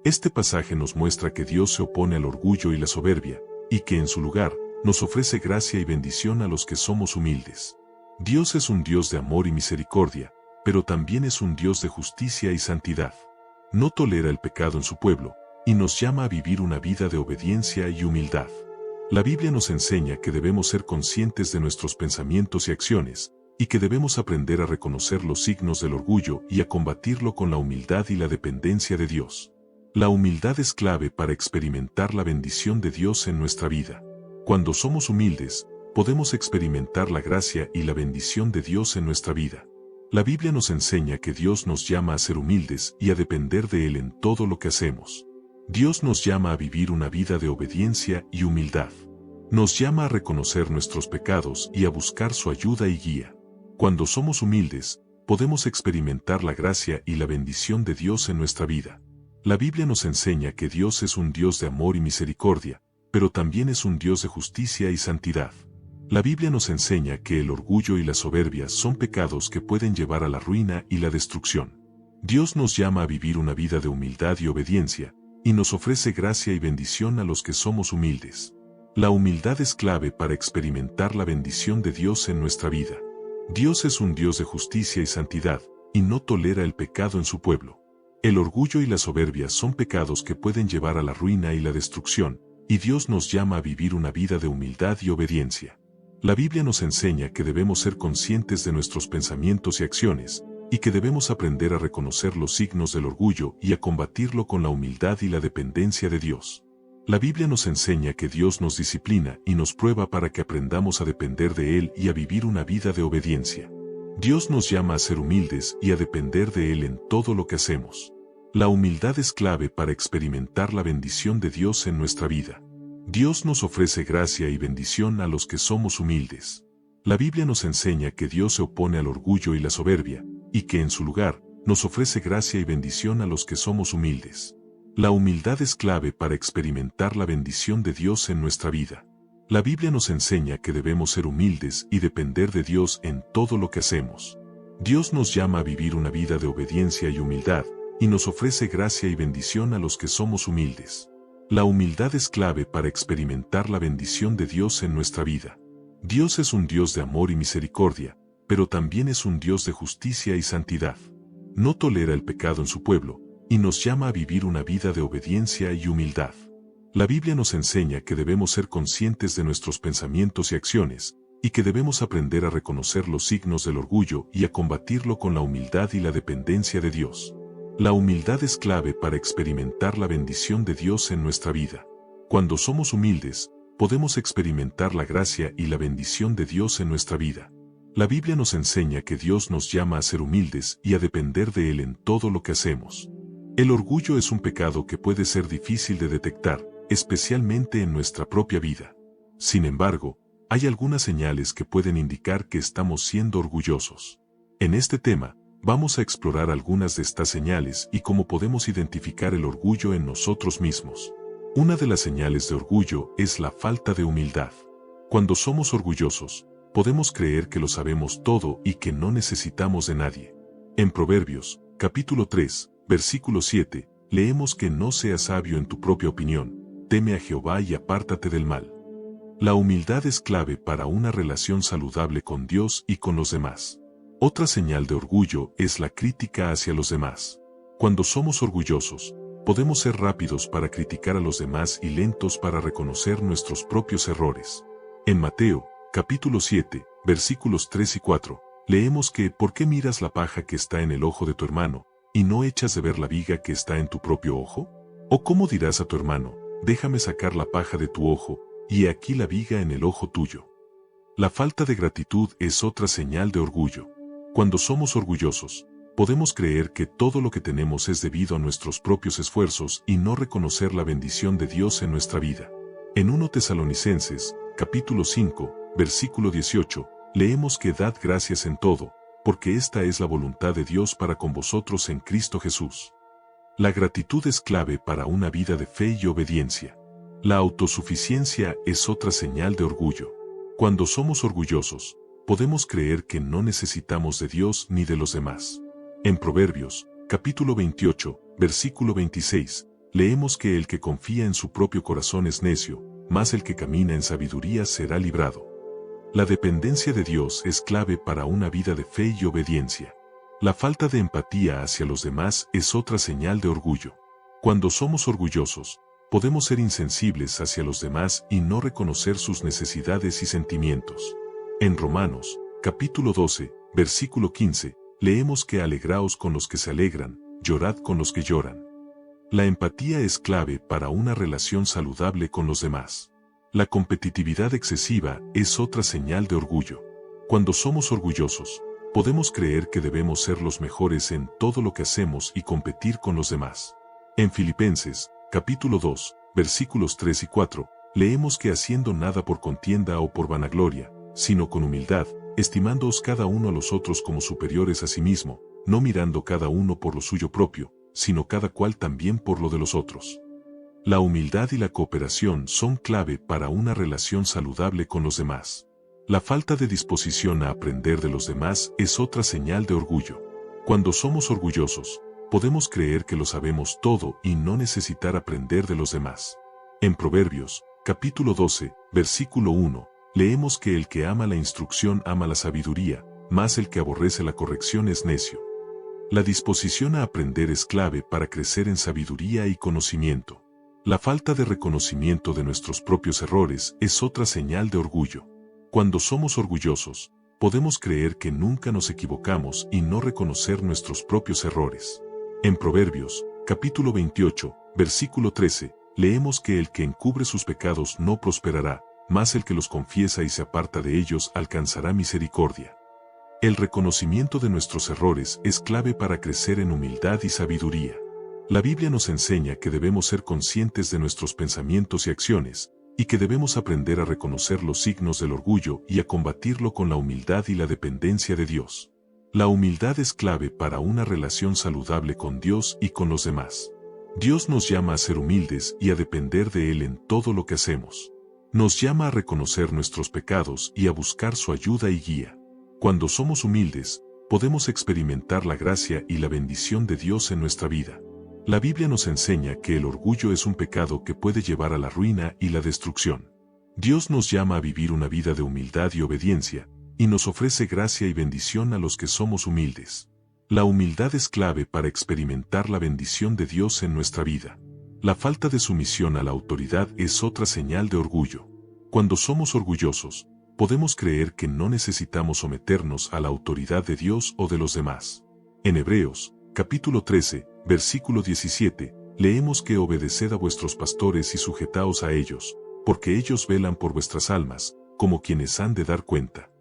Este pasaje nos muestra que Dios se opone al orgullo y la soberbia, y que en su lugar, nos ofrece gracia y bendición a los que somos humildes. Dios es un Dios de amor y misericordia, pero también es un Dios de justicia y santidad. No tolera el pecado en su pueblo, y nos llama a vivir una vida de obediencia y humildad. La Biblia nos enseña que debemos ser conscientes de nuestros pensamientos y acciones, y que debemos aprender a reconocer los signos del orgullo y a combatirlo con la humildad y la dependencia de Dios. La humildad es clave para experimentar la bendición de Dios en nuestra vida. Cuando somos humildes, podemos experimentar la gracia y la bendición de Dios en nuestra vida. La Biblia nos enseña que Dios nos llama a ser humildes y a depender de Él en todo lo que hacemos. Dios nos llama a vivir una vida de obediencia y humildad. Nos llama a reconocer nuestros pecados y a buscar su ayuda y guía. Cuando somos humildes, podemos experimentar la gracia y la bendición de Dios en nuestra vida. La Biblia nos enseña que Dios es un Dios de amor y misericordia, pero también es un Dios de justicia y santidad. La Biblia nos enseña que el orgullo y la soberbia son pecados que pueden llevar a la ruina y la destrucción. Dios nos llama a vivir una vida de humildad y obediencia, y nos ofrece gracia y bendición a los que somos humildes. La humildad es clave para experimentar la bendición de Dios en nuestra vida. Dios es un Dios de justicia y santidad, y no tolera el pecado en su pueblo. El orgullo y la soberbia son pecados que pueden llevar a la ruina y la destrucción, y Dios nos llama a vivir una vida de humildad y obediencia. La Biblia nos enseña que debemos ser conscientes de nuestros pensamientos y acciones, y que debemos aprender a reconocer los signos del orgullo y a combatirlo con la humildad y la dependencia de Dios. La Biblia nos enseña que Dios nos disciplina y nos prueba para que aprendamos a depender de Él y a vivir una vida de obediencia. Dios nos llama a ser humildes y a depender de Él en todo lo que hacemos. La humildad es clave para experimentar la bendición de Dios en nuestra vida. Dios nos ofrece gracia y bendición a los que somos humildes. La Biblia nos enseña que Dios se opone al orgullo y la soberbia, y que en su lugar, nos ofrece gracia y bendición a los que somos humildes. La humildad es clave para experimentar la bendición de Dios en nuestra vida. La Biblia nos enseña que debemos ser humildes y depender de Dios en todo lo que hacemos. Dios nos llama a vivir una vida de obediencia y humildad, y nos ofrece gracia y bendición a los que somos humildes. La humildad es clave para experimentar la bendición de Dios en nuestra vida. Dios es un Dios de amor y misericordia, pero también es un Dios de justicia y santidad. No tolera el pecado en su pueblo, y nos llama a vivir una vida de obediencia y humildad. La Biblia nos enseña que debemos ser conscientes de nuestros pensamientos y acciones, y que debemos aprender a reconocer los signos del orgullo y a combatirlo con la humildad y la dependencia de Dios. La humildad es clave para experimentar la bendición de Dios en nuestra vida. Cuando somos humildes, podemos experimentar la gracia y la bendición de Dios en nuestra vida. La Biblia nos enseña que Dios nos llama a ser humildes y a depender de Él en todo lo que hacemos. El orgullo es un pecado que puede ser difícil de detectar, especialmente en nuestra propia vida. Sin embargo, hay algunas señales que pueden indicar que estamos siendo orgullosos. En este tema, vamos a explorar algunas de estas señales y cómo podemos identificar el orgullo en nosotros mismos. Una de las señales de orgullo es la falta de humildad. Cuando somos orgullosos, podemos creer que lo sabemos todo y que no necesitamos de nadie. En Proverbios, capítulo 3, versículo 7, leemos que no seas sabio en tu propia opinión, teme a Jehová y apártate del mal. La humildad es clave para una relación saludable con Dios y con los demás. Otra señal de orgullo es la crítica hacia los demás. Cuando somos orgullosos, podemos ser rápidos para criticar a los demás y lentos para reconocer nuestros propios errores. En Mateo, capítulo 7, versículos 3 y 4, leemos que ¿por qué miras la paja que está en el ojo de tu hermano, y no echas de ver la viga que está en tu propio ojo? ¿O cómo dirás a tu hermano, déjame sacar la paja de tu ojo, y aquí la viga en el ojo tuyo? La falta de gratitud es otra señal de orgullo. Cuando somos orgullosos, podemos creer que todo lo que tenemos es debido a nuestros propios esfuerzos y no reconocer la bendición de Dios en nuestra vida. En 1 Tesalonicenses, capítulo 5, versículo 18, leemos que dad gracias en todo, porque esta es la voluntad de Dios para con vosotros en Cristo Jesús. La gratitud es clave para una vida de fe y obediencia. La autosuficiencia es otra señal de orgullo. Cuando somos orgullosos, podemos creer que no necesitamos de Dios ni de los demás. En Proverbios, capítulo 28, versículo 26, leemos que el que confía en su propio corazón es necio, mas el que camina en sabiduría será librado. La dependencia de Dios es clave para una vida de fe y obediencia. La falta de empatía hacia los demás es otra señal de orgullo. Cuando somos orgullosos, podemos ser insensibles hacia los demás y no reconocer sus necesidades y sentimientos. En Romanos, capítulo 12, versículo 15, leemos que alegraos con los que se alegran, llorad con los que lloran. La empatía es clave para una relación saludable con los demás. La competitividad excesiva es otra señal de orgullo. Cuando somos orgullosos, podemos creer que debemos ser los mejores en todo lo que hacemos y competir con los demás. En Filipenses, capítulo 2, versículos 3 y 4, leemos que haciendo nada por contienda o por vanagloria, sino con humildad, estimándoos cada uno a los otros como superiores a sí mismo, no mirando cada uno por lo suyo propio, sino cada cual también por lo de los otros. La humildad y la cooperación son clave para una relación saludable con los demás. La falta de disposición a aprender de los demás es otra señal de orgullo. Cuando somos orgullosos, podemos creer que lo sabemos todo y no necesitar aprender de los demás. En Proverbios, capítulo 12, versículo 1, leemos que el que ama la instrucción ama la sabiduría, mas el que aborrece la corrección es necio. La disposición a aprender es clave para crecer en sabiduría y conocimiento. La falta de reconocimiento de nuestros propios errores es otra señal de orgullo. Cuando somos orgullosos, podemos creer que nunca nos equivocamos y no reconocer nuestros propios errores. En Proverbios, capítulo 28, versículo 13, leemos que el que encubre sus pecados no prosperará, mas el que los confiesa y se aparta de ellos alcanzará misericordia. El reconocimiento de nuestros errores es clave para crecer en humildad y sabiduría. La Biblia nos enseña que debemos ser conscientes de nuestros pensamientos y acciones, y que debemos aprender a reconocer los signos del orgullo y a combatirlo con la humildad y la dependencia de Dios. La humildad es clave para una relación saludable con Dios y con los demás. Dios nos llama a ser humildes y a depender de Él en todo lo que hacemos. Nos llama a reconocer nuestros pecados y a buscar su ayuda y guía. Cuando somos humildes, podemos experimentar la gracia y la bendición de Dios en nuestra vida. La Biblia nos enseña que el orgullo es un pecado que puede llevar a la ruina y la destrucción. Dios nos llama a vivir una vida de humildad y obediencia, y nos ofrece gracia y bendición a los que somos humildes. La humildad es clave para experimentar la bendición de Dios en nuestra vida. La falta de sumisión a la autoridad es otra señal de orgullo. Cuando somos orgullosos, podemos creer que no necesitamos someternos a la autoridad de Dios o de los demás. En Hebreos, capítulo 13, versículo 17, leemos que obedeced a vuestros pastores y sujetaos a ellos, porque ellos velan por vuestras almas, como quienes han de dar cuenta.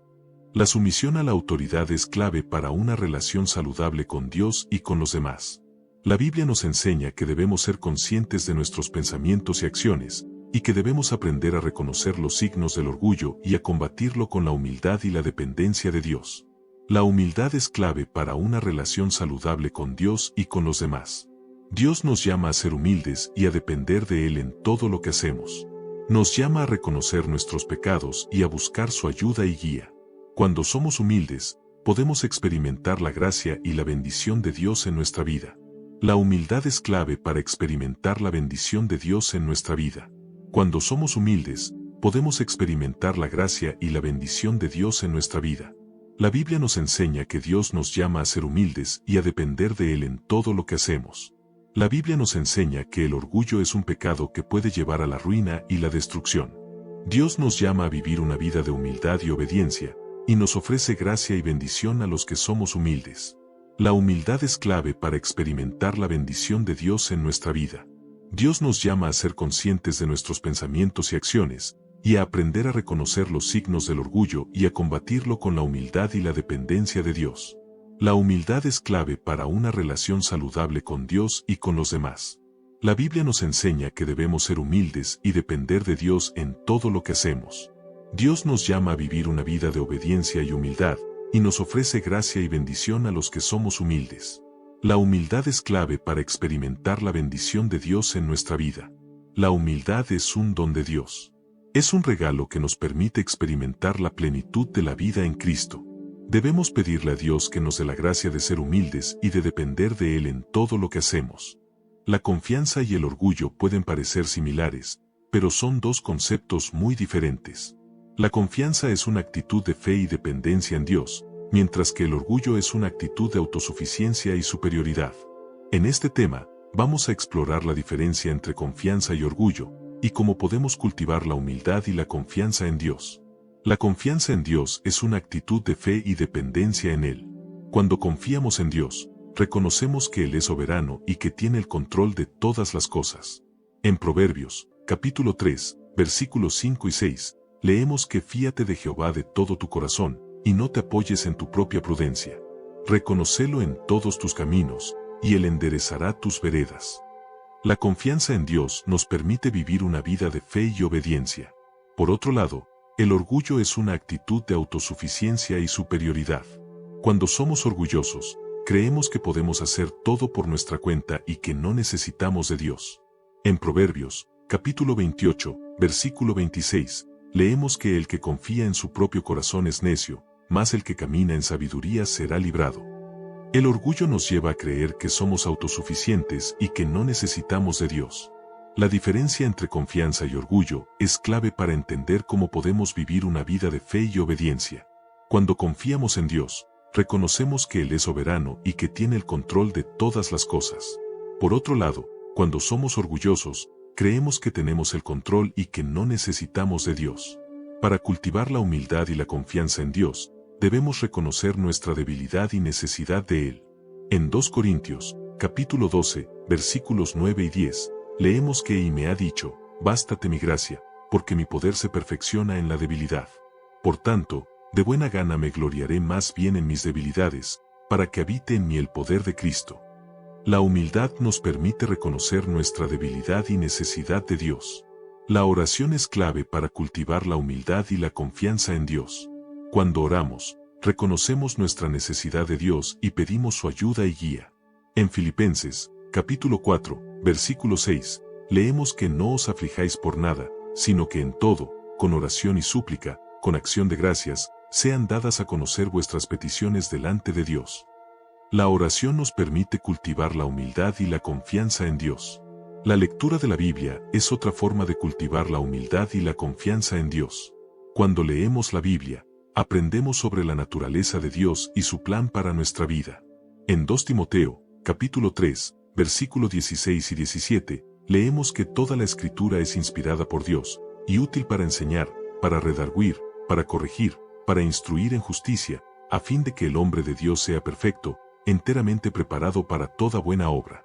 La sumisión a la autoridad es clave para una relación saludable con Dios y con los demás. La Biblia nos enseña que debemos ser conscientes de nuestros pensamientos y acciones, y que debemos aprender a reconocer los signos del orgullo y a combatirlo con la humildad y la dependencia de Dios. La humildad es clave para una relación saludable con Dios y con los demás. Dios nos llama a ser humildes y a depender de Él en todo lo que hacemos. Nos llama a reconocer nuestros pecados y a buscar su ayuda y guía. Cuando somos humildes, podemos experimentar la gracia y la bendición de Dios en nuestra vida. La humildad es clave para experimentar la bendición de Dios en nuestra vida. Cuando somos humildes, podemos experimentar la gracia y la bendición de Dios en nuestra vida. La Biblia nos enseña que Dios nos llama a ser humildes y a depender de Él en todo lo que hacemos. La Biblia nos enseña que el orgullo es un pecado que puede llevar a la ruina y la destrucción. Dios nos llama a vivir una vida de humildad y obediencia, y nos ofrece gracia y bendición a los que somos humildes. La humildad es clave para experimentar la bendición de Dios en nuestra vida. Dios nos llama a ser conscientes de nuestros pensamientos y acciones, y a aprender a reconocer los signos del orgullo y a combatirlo con la humildad y la dependencia de Dios. La humildad es clave para una relación saludable con Dios y con los demás. La Biblia nos enseña que debemos ser humildes y depender de Dios en todo lo que hacemos. Dios nos llama a vivir una vida de obediencia y humildad, y nos ofrece gracia y bendición a los que somos humildes. La humildad es clave para experimentar la bendición de Dios en nuestra vida. La humildad es un don de Dios. Es un regalo que nos permite experimentar la plenitud de la vida en Cristo. Debemos pedirle a Dios que nos dé la gracia de ser humildes y de depender de Él en todo lo que hacemos. La confianza y el orgullo pueden parecer similares, pero son dos conceptos muy diferentes. La confianza es una actitud de fe y dependencia en Dios, mientras que el orgullo es una actitud de autosuficiencia y superioridad. En este tema, vamos a explorar la diferencia entre confianza y orgullo, y cómo podemos cultivar la humildad y la confianza en Dios. La confianza en Dios es una actitud de fe y dependencia en Él. Cuando confiamos en Dios, reconocemos que Él es soberano y que tiene el control de todas las cosas. En Proverbios, capítulo 3, versículos 5 y 6, leemos que fíate de Jehová de todo tu corazón, y no te apoyes en tu propia prudencia. Reconócelo en todos tus caminos, y Él enderezará tus veredas. La confianza en Dios nos permite vivir una vida de fe y obediencia. Por otro lado, el orgullo es una actitud de autosuficiencia y superioridad. Cuando somos orgullosos, creemos que podemos hacer todo por nuestra cuenta y que no necesitamos de Dios. En Proverbios, capítulo 28, versículo 26, leemos que el que confía en su propio corazón es necio, mas el que camina en sabiduría será librado. El orgullo nos lleva a creer que somos autosuficientes y que no necesitamos de Dios. La diferencia entre confianza y orgullo es clave para entender cómo podemos vivir una vida de fe y obediencia. Cuando confiamos en Dios, reconocemos que Él es soberano y que tiene el control de todas las cosas. Por otro lado, cuando somos orgullosos, creemos que tenemos el control y que no necesitamos de Dios. Para cultivar la humildad y la confianza en Dios, debemos reconocer nuestra debilidad y necesidad de Él. En 2 Corintios, capítulo 12, versículos 9 y 10, leemos que y me ha dicho, bástate mi gracia, porque mi poder se perfecciona en la debilidad. Por tanto, de buena gana me gloriaré más bien en mis debilidades, para que habite en mí el poder de Cristo. La humildad nos permite reconocer nuestra debilidad y necesidad de Dios. La oración es clave para cultivar la humildad y la confianza en Dios. Cuando oramos, reconocemos nuestra necesidad de Dios y pedimos su ayuda y guía. En Filipenses, capítulo 4, versículo 6, leemos que no os aflijáis por nada, sino que en todo, con oración y súplica, con acción de gracias, sean dadas a conocer vuestras peticiones delante de Dios. La oración nos permite cultivar la humildad y la confianza en Dios. La lectura de la Biblia es otra forma de cultivar la humildad y la confianza en Dios. Cuando leemos la Biblia, aprendemos sobre la naturaleza de Dios y su plan para nuestra vida. En 2 Timoteo, capítulo 3, versículo 16 y 17, leemos que toda la Escritura es inspirada por Dios, y útil para enseñar, para redarguir, para corregir, para instruir en justicia, a fin de que el hombre de Dios sea perfecto, enteramente preparado para toda buena obra.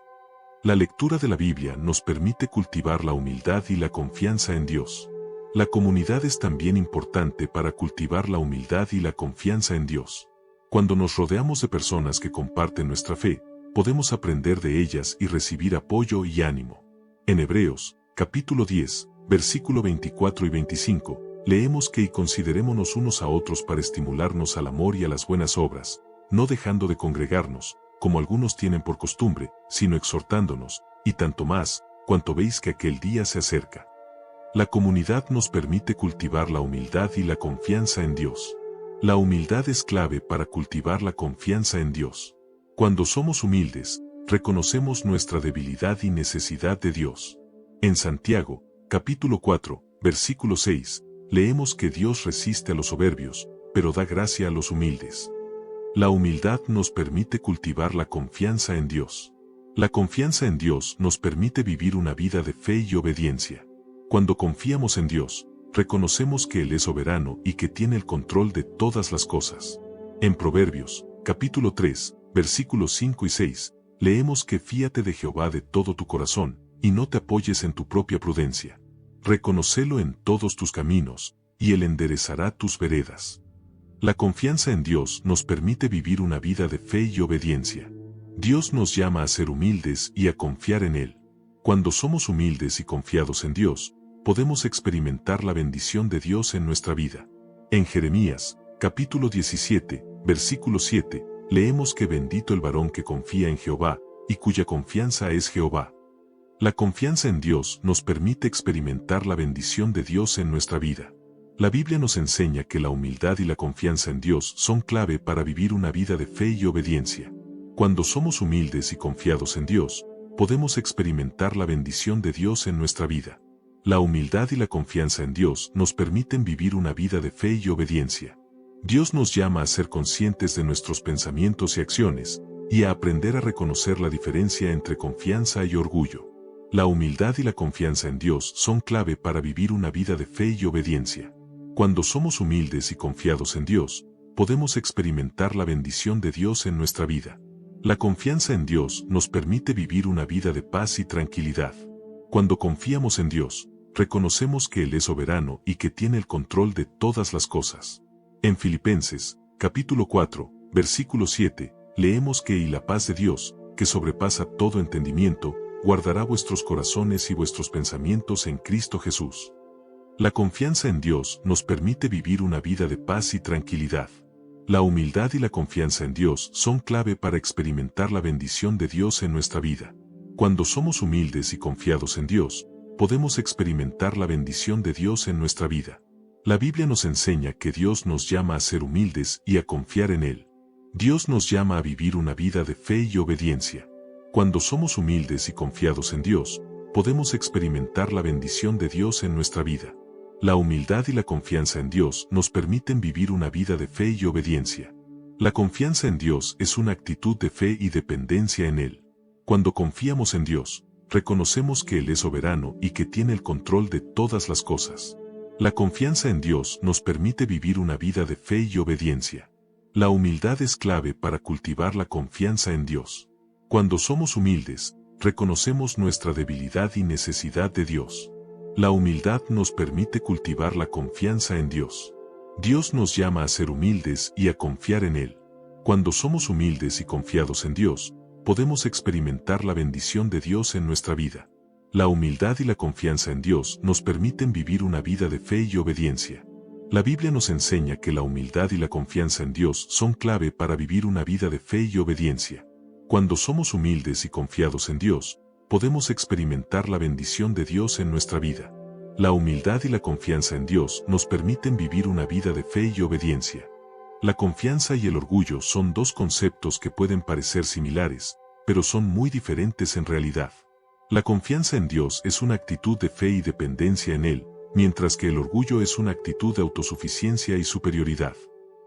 La lectura de la Biblia nos permite cultivar la humildad y la confianza en Dios. La comunidad es también importante para cultivar la humildad y la confianza en Dios. Cuando nos rodeamos de personas que comparten nuestra fe, podemos aprender de ellas y recibir apoyo y ánimo. En Hebreos, capítulo 10, versículo 24 y 25, leemos que y considerémonos unos a otros para estimularnos al amor y a las buenas obras, no dejando de congregarnos, como algunos tienen por costumbre, sino exhortándonos, y tanto más, cuanto veis que aquel día se acerca. La comunidad nos permite cultivar la humildad y la confianza en Dios. La humildad es clave para cultivar la confianza en Dios. Cuando somos humildes, reconocemos nuestra debilidad y necesidad de Dios. En Santiago, capítulo 4, versículo 6, leemos que Dios resiste a los soberbios, pero da gracia a los humildes. La humildad nos permite cultivar la confianza en Dios. La confianza en Dios nos permite vivir una vida de fe y obediencia. Cuando confiamos en Dios, reconocemos que Él es soberano y que tiene el control de todas las cosas. En Proverbios, capítulo 3, versículos 5 y 6, leemos que fíate de Jehová de todo tu corazón, y no te apoyes en tu propia prudencia. Reconócelo en todos tus caminos, y Él enderezará tus veredas. La confianza en Dios nos permite vivir una vida de fe y obediencia. Dios nos llama a ser humildes y a confiar en Él. Cuando somos humildes y confiados en Dios, podemos experimentar la bendición de Dios en nuestra vida. En Jeremías, capítulo 17, versículo 7, leemos que bendito el varón que confía en Jehová, y cuya confianza es Jehová. La confianza en Dios nos permite experimentar la bendición de Dios en nuestra vida. La Biblia nos enseña que la humildad y la confianza en Dios son clave para vivir una vida de fe y obediencia. Cuando somos humildes y confiados en Dios, podemos experimentar la bendición de Dios en nuestra vida. La humildad y la confianza en Dios nos permiten vivir una vida de fe y obediencia. Dios nos llama a ser conscientes de nuestros pensamientos y acciones, y a aprender a reconocer la diferencia entre confianza y orgullo. La humildad y la confianza en Dios son clave para vivir una vida de fe y obediencia. Cuando somos humildes y confiados en Dios, podemos experimentar la bendición de Dios en nuestra vida. La confianza en Dios nos permite vivir una vida de paz y tranquilidad. Cuando confiamos en Dios, reconocemos que Él es soberano y que tiene el control de todas las cosas. En Filipenses, capítulo 4, versículo 7, leemos que y la paz de Dios, que sobrepasa todo entendimiento, guardará vuestros corazones y vuestros pensamientos en Cristo Jesús. La confianza en Dios nos permite vivir una vida de paz y tranquilidad. La humildad y la confianza en Dios son clave para experimentar la bendición de Dios en nuestra vida. Cuando somos humildes y confiados en Dios, podemos experimentar la bendición de Dios en nuestra vida. La Biblia nos enseña que Dios nos llama a ser humildes y a confiar en Él. Dios nos llama a vivir una vida de fe y obediencia. Cuando somos humildes y confiados en Dios, podemos experimentar la bendición de Dios en nuestra vida. La humildad y la confianza en Dios nos permiten vivir una vida de fe y obediencia. La confianza en Dios es una actitud de fe y dependencia en Él. Cuando confiamos en Dios, reconocemos que Él es soberano y que tiene el control de todas las cosas. La confianza en Dios nos permite vivir una vida de fe y obediencia. La humildad es clave para cultivar la confianza en Dios. Cuando somos humildes, reconocemos nuestra debilidad y necesidad de Dios. La humildad nos permite cultivar la confianza en Dios. Dios nos llama a ser humildes y a confiar en Él. Cuando somos humildes y confiados en Dios, podemos experimentar la bendición de Dios en nuestra vida. La humildad y la confianza en Dios nos permiten vivir una vida de fe y obediencia. La Biblia nos enseña que la humildad y la confianza en Dios son clave para vivir una vida de fe y obediencia. Cuando somos humildes y confiados en Dios, podemos experimentar la bendición de Dios en nuestra vida. La humildad y la confianza en Dios nos permiten vivir una vida de fe y obediencia. La confianza y el orgullo son dos conceptos que pueden parecer similares, pero son muy diferentes en realidad. La confianza en Dios es una actitud de fe y dependencia en Él, mientras que el orgullo es una actitud de autosuficiencia y superioridad.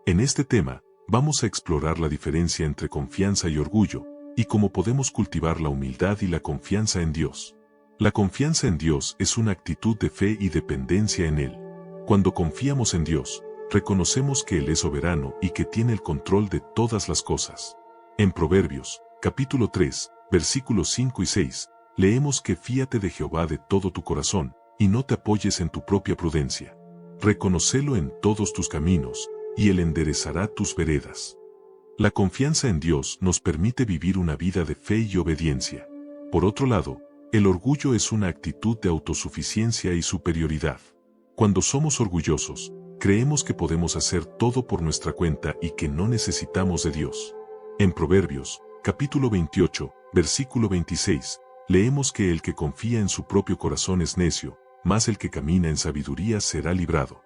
En este tema, vamos a explorar la diferencia entre confianza y orgullo, y cómo podemos cultivar la humildad y la confianza en Dios. La confianza en Dios es una actitud de fe y dependencia en Él. Cuando confiamos en Dios, reconocemos que Él es soberano y que tiene el control de todas las cosas. En Proverbios, capítulo 3, versículos 5 y 6, leemos que fíate de Jehová de todo tu corazón, y no te apoyes en tu propia prudencia. Reconócelo en todos tus caminos, y Él enderezará tus veredas. La confianza en Dios nos permite vivir una vida de fe y obediencia. Por otro lado, el orgullo es una actitud de autosuficiencia y superioridad. Cuando somos orgullosos, creemos que podemos hacer todo por nuestra cuenta y que no necesitamos de Dios. En Proverbios, capítulo 28, versículo 26, leemos que el que confía en su propio corazón es necio, mas el que camina en sabiduría será librado.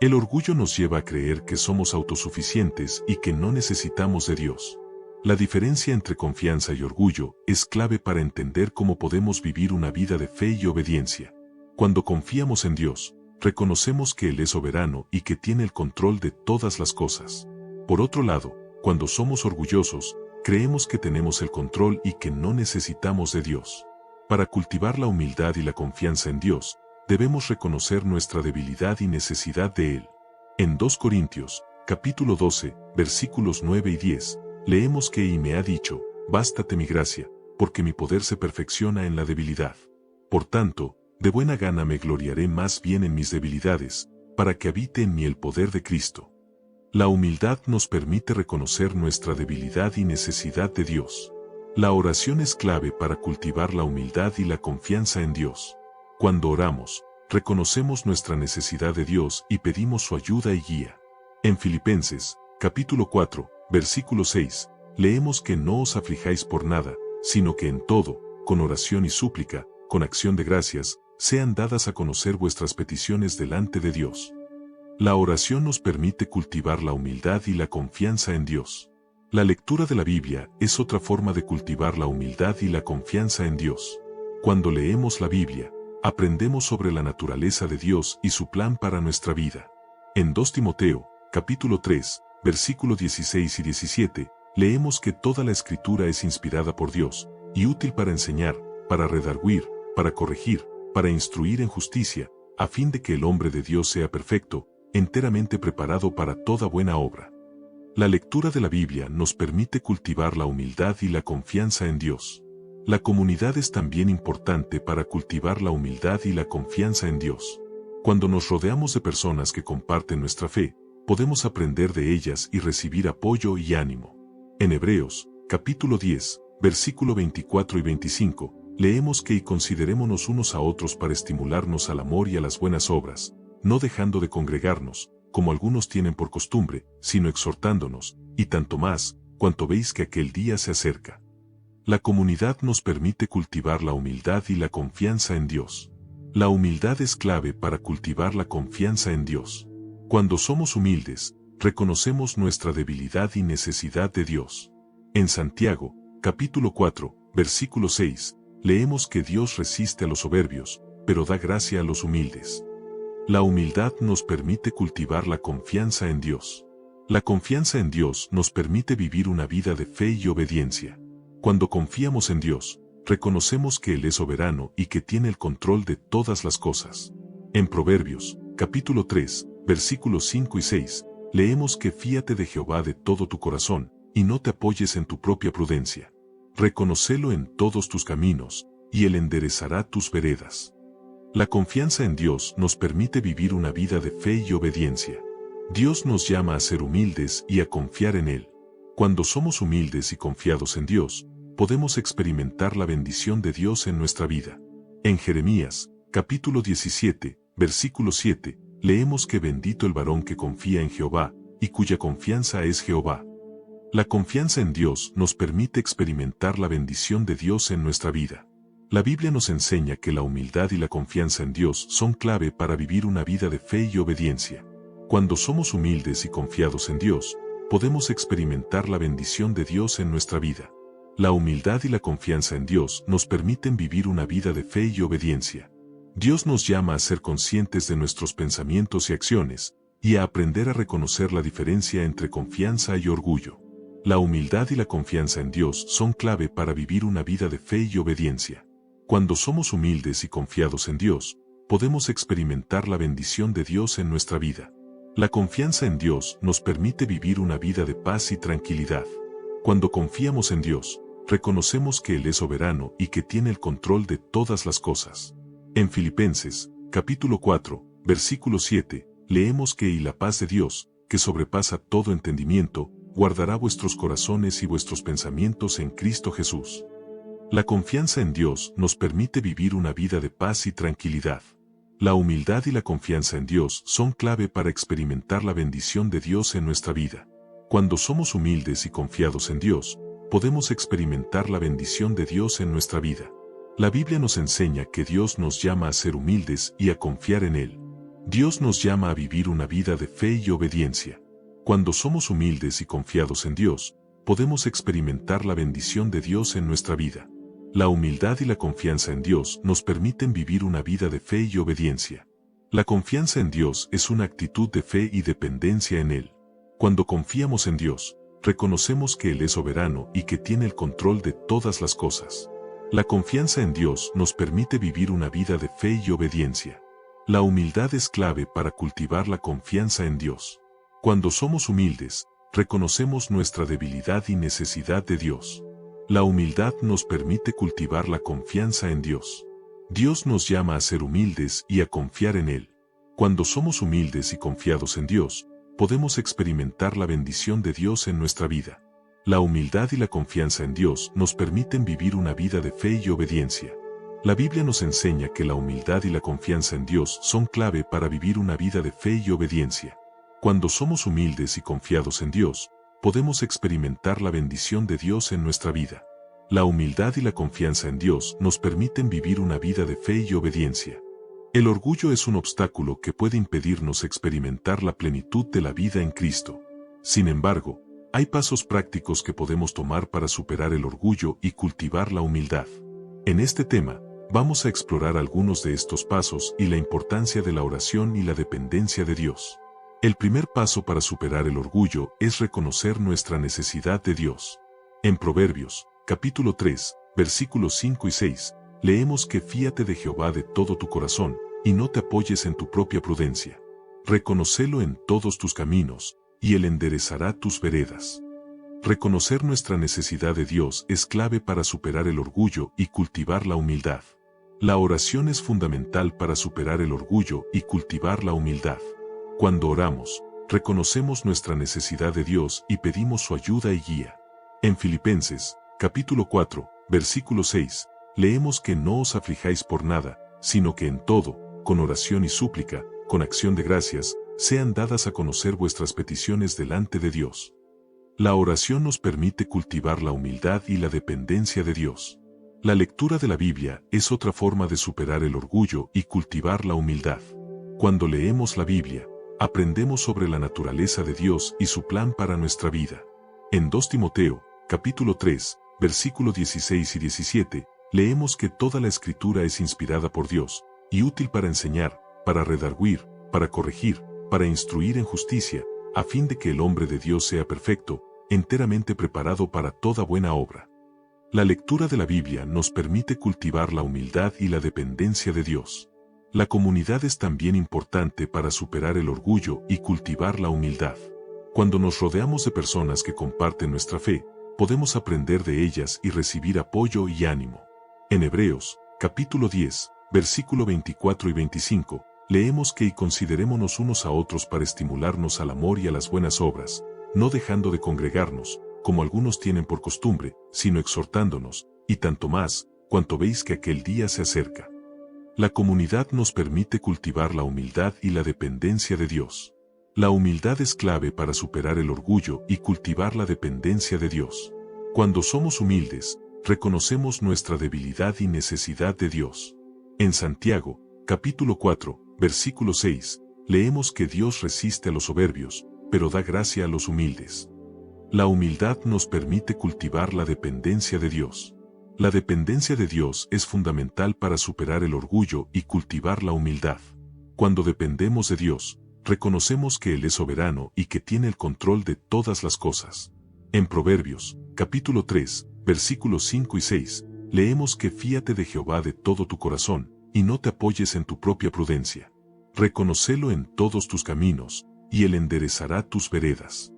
El orgullo nos lleva a creer que somos autosuficientes y que no necesitamos de Dios. La diferencia entre confianza y orgullo es clave para entender cómo podemos vivir una vida de fe y obediencia. Cuando confiamos en Dios, reconocemos que Él es soberano y que tiene el control de todas las cosas. Por otro lado, cuando somos orgullosos, creemos que tenemos el control y que no necesitamos de Dios. Para cultivar la humildad y la confianza en Dios, debemos reconocer nuestra debilidad y necesidad de Él. En 2 Corintios, capítulo 12, versículos 9 y 10, leemos que y me ha dicho, bástate mi gracia, porque mi poder se perfecciona en la debilidad. Por tanto, de buena gana me gloriaré más bien en mis debilidades, para que habite en mí el poder de Cristo. La humildad nos permite reconocer nuestra debilidad y necesidad de Dios. La oración es clave para cultivar la humildad y la confianza en Dios. Cuando oramos, reconocemos nuestra necesidad de Dios y pedimos su ayuda y guía. En Filipenses, capítulo 4, versículo 6, leemos que no os aflijáis por nada, sino que en todo, con oración y súplica, con acción de gracias, sean dadas a conocer vuestras peticiones delante de Dios. La oración nos permite cultivar la humildad y la confianza en Dios. La lectura de la Biblia es otra forma de cultivar la humildad y la confianza en Dios. Cuando leemos la Biblia, aprendemos sobre la naturaleza de Dios y su plan para nuestra vida. En 2 Timoteo, capítulo 3, versículo 16 y 17, leemos que toda la Escritura es inspirada por Dios, y útil para enseñar, para redarguir, para corregir, para instruir en justicia, a fin de que el hombre de Dios sea perfecto, enteramente preparado para toda buena obra. La lectura de la Biblia nos permite cultivar la humildad y la confianza en Dios. La comunidad es también importante para cultivar la humildad y la confianza en Dios. Cuando nos rodeamos de personas que comparten nuestra fe, podemos aprender de ellas y recibir apoyo y ánimo. En Hebreos, capítulo 10, versículo 24 y 25, leemos que y considerémonos unos a otros para estimularnos al amor y a las buenas obras, no dejando de congregarnos, como algunos tienen por costumbre, sino exhortándonos, y tanto más, cuanto veis que aquel día se acerca. La comunidad nos permite cultivar la humildad y la confianza en Dios. La humildad es clave para cultivar la confianza en Dios. Cuando somos humildes, reconocemos nuestra debilidad y necesidad de Dios. En Santiago, capítulo 4, versículo 6, leemos que Dios resiste a los soberbios, pero da gracia a los humildes. La humildad nos permite cultivar la confianza en Dios. La confianza en Dios nos permite vivir una vida de fe y obediencia. Cuando confiamos en Dios, reconocemos que Él es soberano y que tiene el control de todas las cosas. En Proverbios, capítulo 3, versículos 5 y 6, leemos que fíate de Jehová de todo tu corazón, y no te apoyes en tu propia prudencia. Reconócelo en todos tus caminos, y Él enderezará tus veredas. La confianza en Dios nos permite vivir una vida de fe y obediencia. Dios nos llama a ser humildes y a confiar en Él. Cuando somos humildes y confiados en Dios, podemos experimentar la bendición de Dios en nuestra vida. En Jeremías, capítulo 17, versículo 7, leemos que bendito el varón que confía en Jehová, y cuya confianza es Jehová. La confianza en Dios nos permite experimentar la bendición de Dios en nuestra vida. La Biblia nos enseña que la humildad y la confianza en Dios son clave para vivir una vida de fe y obediencia. Cuando somos humildes y confiados en Dios, podemos experimentar la bendición de Dios en nuestra vida. La humildad y la confianza en Dios nos permiten vivir una vida de fe y obediencia. Dios nos llama a ser conscientes de nuestros pensamientos y acciones, y a aprender a reconocer la diferencia entre confianza y orgullo. La humildad y la confianza en Dios son clave para vivir una vida de fe y obediencia. Cuando somos humildes y confiados en Dios, podemos experimentar la bendición de Dios en nuestra vida. La confianza en Dios nos permite vivir una vida de paz y tranquilidad. Cuando confiamos en Dios, reconocemos que Él es soberano y que tiene el control de todas las cosas. En Filipenses, capítulo 4, versículo 7, leemos que y la paz de Dios, que sobrepasa todo entendimiento, guardará vuestros corazones y vuestros pensamientos en Cristo Jesús. La confianza en Dios nos permite vivir una vida de paz y tranquilidad. La humildad y la confianza en Dios son clave para experimentar la bendición de Dios en nuestra vida. Cuando somos humildes y confiados en Dios, podemos experimentar la bendición de Dios en nuestra vida. La Biblia nos enseña que Dios nos llama a ser humildes y a confiar en Él. Dios nos llama a vivir una vida de fe y obediencia. Cuando somos humildes y confiados en Dios, podemos experimentar la bendición de Dios en nuestra vida. La humildad y la confianza en Dios nos permiten vivir una vida de fe y obediencia. La confianza en Dios es una actitud de fe y dependencia en Él. Cuando confiamos en Dios, reconocemos que Él es soberano y que tiene el control de todas las cosas. La confianza en Dios nos permite vivir una vida de fe y obediencia. La humildad es clave para cultivar la confianza en Dios. Cuando somos humildes, reconocemos nuestra debilidad y necesidad de Dios. La humildad nos permite cultivar la confianza en Dios. Dios nos llama a ser humildes y a confiar en Él. Cuando somos humildes y confiados en Dios, podemos experimentar la bendición de Dios en nuestra vida. La humildad y la confianza en Dios nos permiten vivir una vida de fe y obediencia. La Biblia nos enseña que la humildad y la confianza en Dios son clave para vivir una vida de fe y obediencia. Cuando somos humildes y confiados en Dios, podemos experimentar la bendición de Dios en nuestra vida. La humildad y la confianza en Dios nos permiten vivir una vida de fe y obediencia. El orgullo es un obstáculo que puede impedirnos experimentar la plenitud de la vida en Cristo. Sin embargo, hay pasos prácticos que podemos tomar para superar el orgullo y cultivar la humildad. En este tema, vamos a explorar algunos de estos pasos y la importancia de la oración y la dependencia de Dios. El primer paso para superar el orgullo es reconocer nuestra necesidad de Dios. En Proverbios, capítulo 3, versículos 5 y 6, leemos que fíate de Jehová de todo tu corazón, y no te apoyes en tu propia prudencia. Reconocelo en todos tus caminos, y Él enderezará tus veredas. Reconocer nuestra necesidad de Dios es clave para superar el orgullo y cultivar la humildad. La oración es fundamental para superar el orgullo y cultivar la humildad. Cuando oramos, reconocemos nuestra necesidad de Dios y pedimos su ayuda y guía. En Filipenses, capítulo 4, versículo 6, leemos que no os aflijáis por nada, sino que en todo, con oración y súplica, con acción de gracias, sean dadas a conocer vuestras peticiones delante de Dios. La oración nos permite cultivar la humildad y la dependencia de Dios. La lectura de la Biblia es otra forma de superar el orgullo y cultivar la humildad. Cuando leemos la Biblia, aprendemos sobre la naturaleza de Dios y su plan para nuestra vida. En 2 Timoteo, capítulo 3, versículo 16 y 17, leemos que toda la Escritura es inspirada por Dios, y útil para enseñar, para redarguir, para corregir, para instruir en justicia, a fin de que el hombre de Dios sea perfecto, enteramente preparado para toda buena obra. La lectura de la Biblia nos permite cultivar la humildad y la dependencia de Dios. La comunidad es también importante para superar el orgullo y cultivar la humildad. Cuando nos rodeamos de personas que comparten nuestra fe, podemos aprender de ellas y recibir apoyo y ánimo. En Hebreos, capítulo 10, versículo 24 y 25, leemos que y considerémonos unos a otros para estimularnos al amor y a las buenas obras, no dejando de congregarnos, como algunos tienen por costumbre, sino exhortándonos, y tanto más, cuanto veis que aquel día se acerca. La comunidad nos permite cultivar la humildad y la dependencia de Dios. La humildad es clave para superar el orgullo y cultivar la dependencia de Dios. Cuando somos humildes, reconocemos nuestra debilidad y necesidad de Dios. En Santiago, capítulo 4, versículo 6, leemos que Dios resiste a los soberbios, pero da gracia a los humildes. La humildad nos permite cultivar la dependencia de Dios. La dependencia de Dios es fundamental para superar el orgullo y cultivar la humildad. Cuando dependemos de Dios, reconocemos que Él es soberano y que tiene el control de todas las cosas. En Proverbios, capítulo 3, versículos 5 y 6, leemos que fíate de Jehová de todo tu corazón, y no te apoyes en tu propia prudencia. Reconócelo en todos tus caminos, y Él enderezará tus veredas.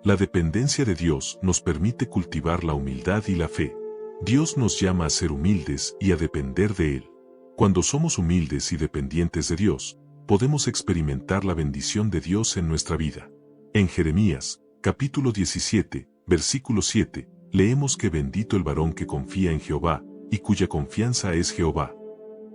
La dependencia de Dios nos permite cultivar la humildad y la fe. Dios nos llama a ser humildes y a depender de Él. Cuando somos humildes y dependientes de Dios, podemos experimentar la bendición de Dios en nuestra vida. En Jeremías, capítulo 17, versículo 7, leemos que bendito el varón que confía en Jehová, y cuya confianza es Jehová.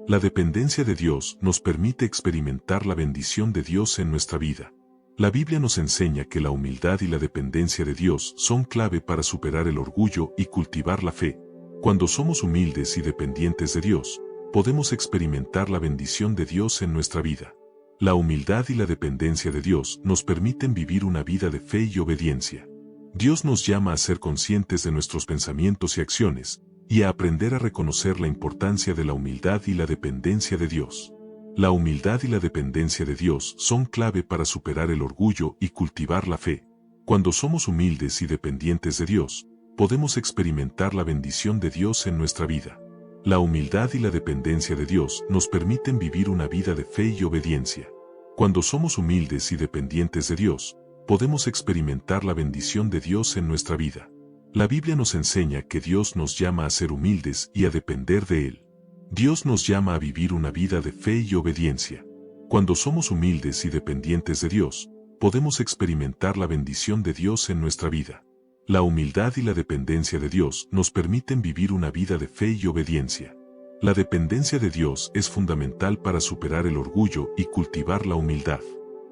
La dependencia de Dios nos permite experimentar la bendición de Dios en nuestra vida. La Biblia nos enseña que la humildad y la dependencia de Dios son clave para superar el orgullo y cultivar la fe. Cuando somos humildes y dependientes de Dios, podemos experimentar la bendición de Dios en nuestra vida. La humildad y la dependencia de Dios nos permiten vivir una vida de fe y obediencia. Dios nos llama a ser conscientes de nuestros pensamientos y acciones, y a aprender a reconocer la importancia de la humildad y la dependencia de Dios. La humildad y la dependencia de Dios son clave para superar el orgullo y cultivar la fe. Cuando somos humildes y dependientes de Dios, podemos experimentar la bendición de Dios en nuestra vida. La humildad y la dependencia de Dios nos permiten vivir una vida de fe y obediencia. Cuando somos humildes y dependientes de Dios, podemos experimentar la bendición de Dios en nuestra vida. La Biblia nos enseña que Dios nos llama a ser humildes y a depender de Él. Dios nos llama a vivir una vida de fe y obediencia. Cuando somos humildes y dependientes de Dios, podemos experimentar la bendición de Dios en nuestra vida. La humildad y la dependencia de Dios nos permiten vivir una vida de fe y obediencia. La dependencia de Dios es fundamental para superar el orgullo y cultivar la humildad.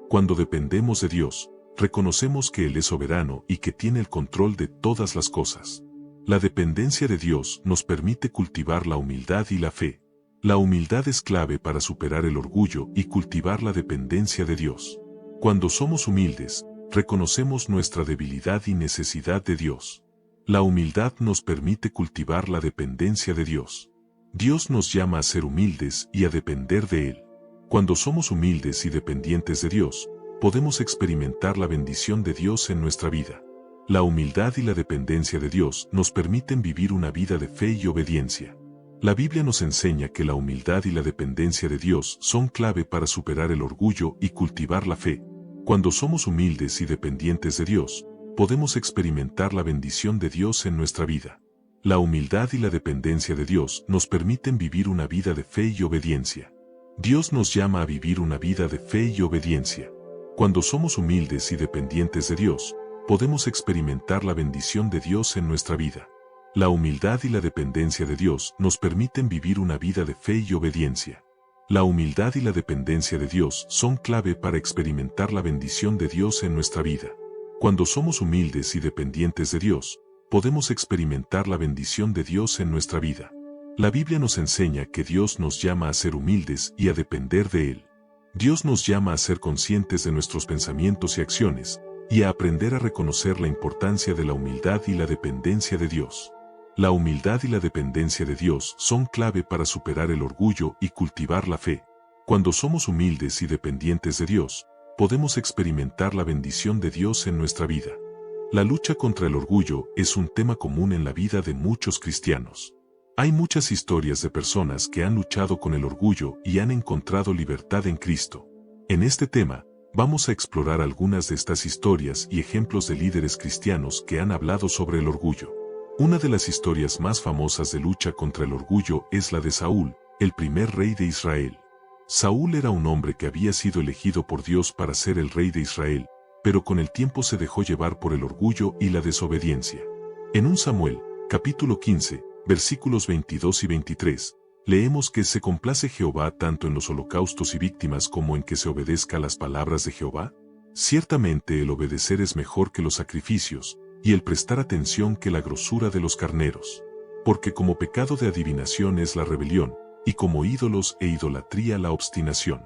Cuando dependemos de Dios, reconocemos que Él es soberano y que tiene el control de todas las cosas. La dependencia de Dios nos permite cultivar la humildad y la fe. La humildad es clave para superar el orgullo y cultivar la dependencia de Dios. Cuando somos humildes, reconocemos nuestra debilidad y necesidad de Dios. La humildad nos permite cultivar la dependencia de Dios. Dios nos llama a ser humildes y a depender de Él. Cuando somos humildes y dependientes de Dios, podemos experimentar la bendición de Dios en nuestra vida. La humildad y la dependencia de Dios nos permiten vivir una vida de fe y obediencia. La Biblia nos enseña que la humildad y la dependencia de Dios son clave para superar el orgullo y cultivar la fe. Cuando somos humildes y dependientes de Dios, podemos experimentar la bendición de Dios en nuestra vida. La humildad y la dependencia de Dios nos permiten vivir una vida de fe y obediencia. Dios nos llama a vivir una vida de fe y obediencia. Cuando somos humildes y dependientes de Dios, podemos experimentar la bendición de Dios en nuestra vida. La humildad y la dependencia de Dios nos permiten vivir una vida de fe y obediencia. La humildad y la dependencia de Dios son clave para experimentar la bendición de Dios en nuestra vida. Cuando somos humildes y dependientes de Dios, podemos experimentar la bendición de Dios en nuestra vida. La Biblia nos enseña que Dios nos llama a ser humildes y a depender de Él. Dios nos llama a ser conscientes de nuestros pensamientos y acciones, y a aprender a reconocer la importancia de la humildad y la dependencia de Dios. La humildad y la dependencia de Dios son clave para superar el orgullo y cultivar la fe. Cuando somos humildes y dependientes de Dios, podemos experimentar la bendición de Dios en nuestra vida. La lucha contra el orgullo es un tema común en la vida de muchos cristianos. Hay muchas historias de personas que han luchado con el orgullo y han encontrado libertad en Cristo. En este tema, vamos a explorar algunas de estas historias y ejemplos de líderes cristianos que han hablado sobre el orgullo. Una de las historias más famosas de lucha contra el orgullo es la de Saúl, el primer rey de Israel. Saúl era un hombre que había sido elegido por Dios para ser el rey de Israel, pero con el tiempo se dejó llevar por el orgullo y la desobediencia. En 1 Samuel, capítulo 15, versículos 22 y 23, leemos que se complace Jehová tanto en los holocaustos y víctimas como en que se obedezca las palabras de Jehová. Ciertamente el obedecer es mejor que los sacrificios, y el prestar atención que la grosura de los carneros. Porque como pecado de adivinación es la rebelión, y como ídolos e idolatría la obstinación.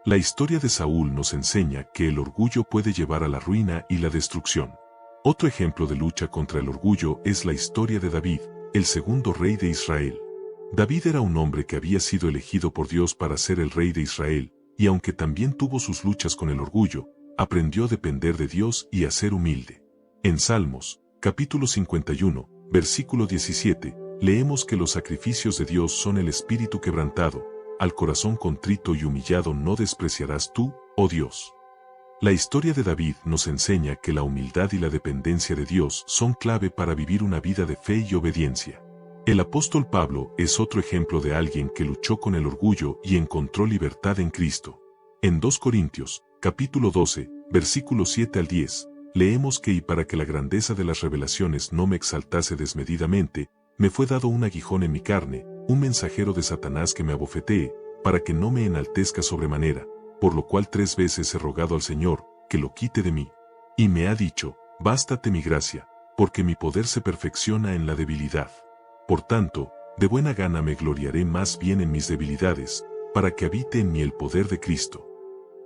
La historia de Saúl nos enseña que el orgullo puede llevar a la ruina y la destrucción. Otro ejemplo de lucha contra el orgullo es la historia de David, el segundo rey de Israel. David era un hombre que había sido elegido por Dios para ser el rey de Israel, y aunque también tuvo sus luchas con el orgullo, aprendió a depender de Dios y a ser humilde. En Salmos, capítulo 51, versículo 17, leemos que los sacrificios de Dios son el espíritu quebrantado, al corazón contrito y humillado no despreciarás tú, oh Dios. La historia de David nos enseña que la humildad y la dependencia de Dios son clave para vivir una vida de fe y obediencia. El apóstol Pablo es otro ejemplo de alguien que luchó con el orgullo y encontró libertad en Cristo. En 2 Corintios, capítulo 12, versículos 7 al 10, leemos que y para que la grandeza de las revelaciones no me exaltase desmedidamente, me fue dado un aguijón en mi carne, un mensajero de Satanás que me abofetee, para que no me enaltezca sobremanera, por lo cual 3 veces he rogado al Señor, que lo quite de mí. Y me ha dicho, bástate mi gracia, porque mi poder se perfecciona en la debilidad. Por tanto, de buena gana me gloriaré más bien en mis debilidades, para que habite en mí el poder de Cristo.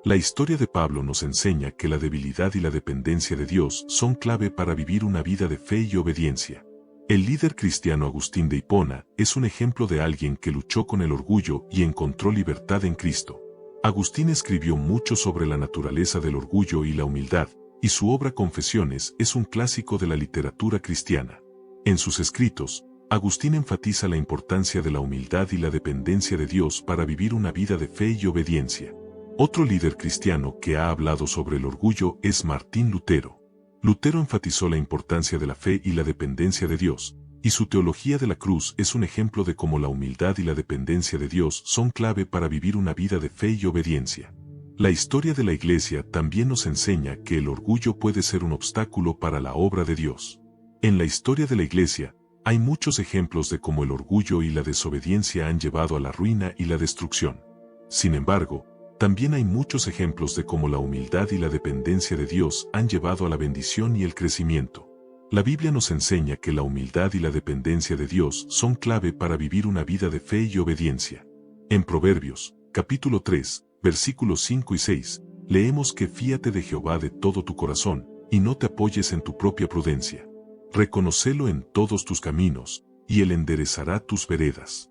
La historia de Pablo nos enseña que la debilidad y la dependencia de Dios son clave para vivir una vida de fe y obediencia. El líder cristiano Agustín de Hipona es un ejemplo de alguien que luchó con el orgullo y encontró libertad en Cristo. Agustín escribió mucho sobre la naturaleza del orgullo y la humildad, y su obra Confesiones es un clásico de la literatura cristiana. En sus escritos, Agustín enfatiza la importancia de la humildad y la dependencia de Dios para vivir una vida de fe y obediencia. Otro líder cristiano que ha hablado sobre el orgullo es Martín Lutero. Lutero enfatizó la importancia de la fe y la dependencia de Dios, y su teología de la cruz es un ejemplo de cómo la humildad y la dependencia de Dios son clave para vivir una vida de fe y obediencia. La historia de la Iglesia también nos enseña que el orgullo puede ser un obstáculo para la obra de Dios. En la historia de la Iglesia, hay muchos ejemplos de cómo el orgullo y la desobediencia han llevado a la ruina y la destrucción. Sin embargo, también hay muchos ejemplos de cómo la humildad y la dependencia de Dios han llevado a la bendición y el crecimiento. La Biblia nos enseña que la humildad y la dependencia de Dios son clave para vivir una vida de fe y obediencia. En Proverbios, capítulo 3, versículos 5 y 6, leemos que fíate de Jehová de todo tu corazón, y no te apoyes en tu propia prudencia. Reconócelo en todos tus caminos, y Él enderezará tus veredas.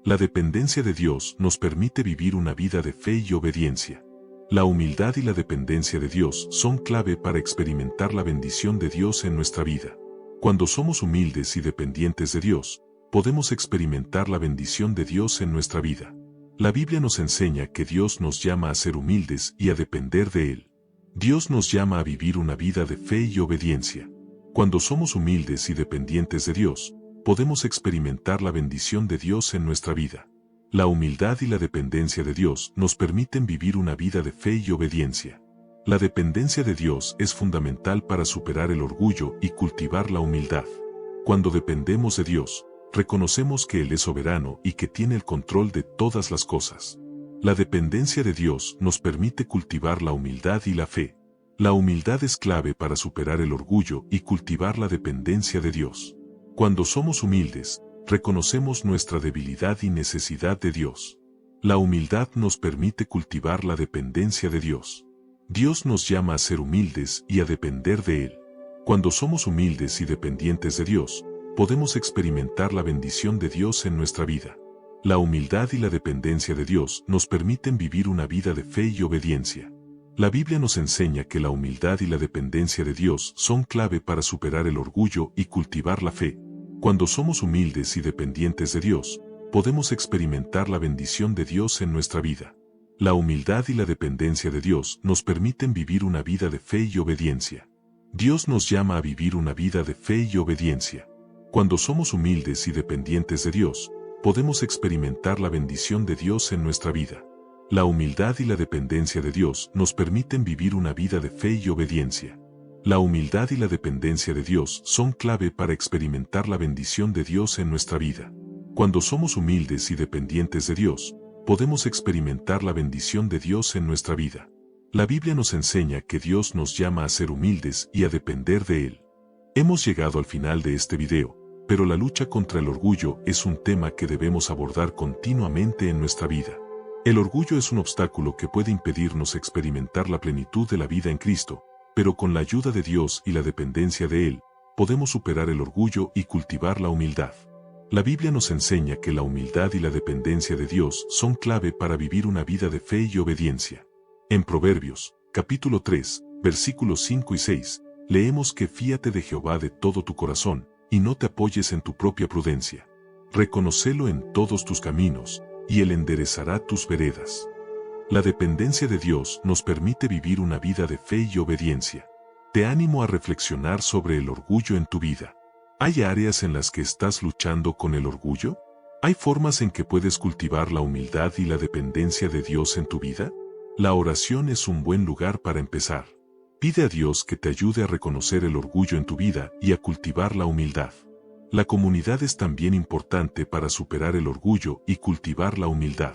La dependencia de Dios nos permite vivir una vida de fe y obediencia. La humildad y la dependencia de Dios son clave para experimentar la bendición de Dios en nuestra vida. Cuando somos humildes y dependientes de Dios, podemos experimentar la bendición de Dios en nuestra vida. La Biblia nos enseña que Dios nos llama a ser humildes y a depender de Él. Dios nos llama a vivir una vida de fe y obediencia. Cuando somos humildes y dependientes de Dios, podemos experimentar la bendición de Dios en nuestra vida. La humildad y la dependencia de Dios nos permiten vivir una vida de fe y obediencia. La dependencia de Dios es fundamental para superar el orgullo y cultivar la humildad. Cuando dependemos de Dios, reconocemos que Él es soberano y que tiene el control de todas las cosas. La dependencia de Dios nos permite cultivar la humildad y la fe. La humildad es clave para superar el orgullo y cultivar la dependencia de Dios. Cuando somos humildes, reconocemos nuestra debilidad y necesidad de Dios. La humildad nos permite cultivar la dependencia de Dios. Dios nos llama a ser humildes y a depender de Él. Cuando somos humildes y dependientes de Dios, podemos experimentar la bendición de Dios en nuestra vida. La humildad y la dependencia de Dios nos permiten vivir una vida de fe y obediencia. La Biblia nos enseña que la humildad y la dependencia de Dios son clave para superar el orgullo y cultivar la fe. Cuando somos humildes y dependientes de Dios, podemos experimentar la bendición de Dios en nuestra vida. La humildad y la dependencia de Dios nos permiten vivir una vida de fe y obediencia. Dios nos llama a vivir una vida de fe y obediencia. Cuando somos humildes y dependientes de Dios, podemos experimentar la bendición de Dios en nuestra vida. La humildad y la dependencia de Dios nos permiten vivir una vida de fe y obediencia. La humildad y la dependencia de Dios son clave para experimentar la bendición de Dios en nuestra vida. Cuando somos humildes y dependientes de Dios, podemos experimentar la bendición de Dios en nuestra vida. La Biblia nos enseña que Dios nos llama a ser humildes y a depender de Él. Hemos llegado al final de este video, pero la lucha contra el orgullo es un tema que debemos abordar continuamente en nuestra vida. El orgullo es un obstáculo que puede impedirnos experimentar la plenitud de la vida en Cristo, pero con la ayuda de Dios y la dependencia de Él, podemos superar el orgullo y cultivar la humildad. La Biblia nos enseña que la humildad y la dependencia de Dios son clave para vivir una vida de fe y obediencia. En Proverbios, capítulo 3, versículos 5 y 6, leemos que fíate de Jehová de todo tu corazón, y no te apoyes en tu propia prudencia. Reconócelo en todos tus caminos, y Él enderezará tus veredas. La dependencia de Dios nos permite vivir una vida de fe y obediencia. Te animo a reflexionar sobre el orgullo en tu vida. ¿Hay áreas en las que estás luchando con el orgullo? ¿Hay formas en que puedes cultivar la humildad y la dependencia de Dios en tu vida? La oración es un buen lugar para empezar. Pide a Dios que te ayude a reconocer el orgullo en tu vida y a cultivar la humildad. La comunidad es también importante para superar el orgullo y cultivar la humildad.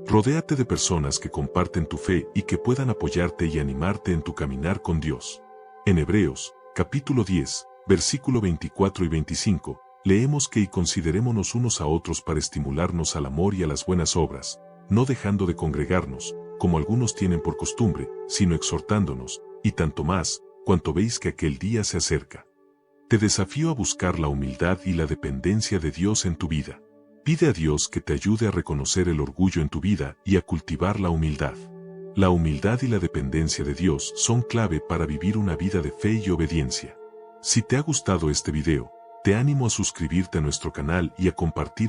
Rodéate de personas que comparten tu fe y que puedan apoyarte y animarte en tu caminar con Dios. En Hebreos, capítulo 10, versículo 24 y 25, leemos que y considerémonos unos a otros para estimularnos al amor y a las buenas obras, no dejando de congregarnos, como algunos tienen por costumbre, sino exhortándonos, y tanto más, cuanto veis que aquel día se acerca. Te desafío a buscar la humildad y la dependencia de Dios en tu vida. Pide a Dios que te ayude a reconocer el orgullo en tu vida y a cultivar la humildad. La humildad y la dependencia de Dios son clave para vivir una vida de fe y obediencia. Si te ha gustado este video, te animo a suscribirte a nuestro canal y a compartir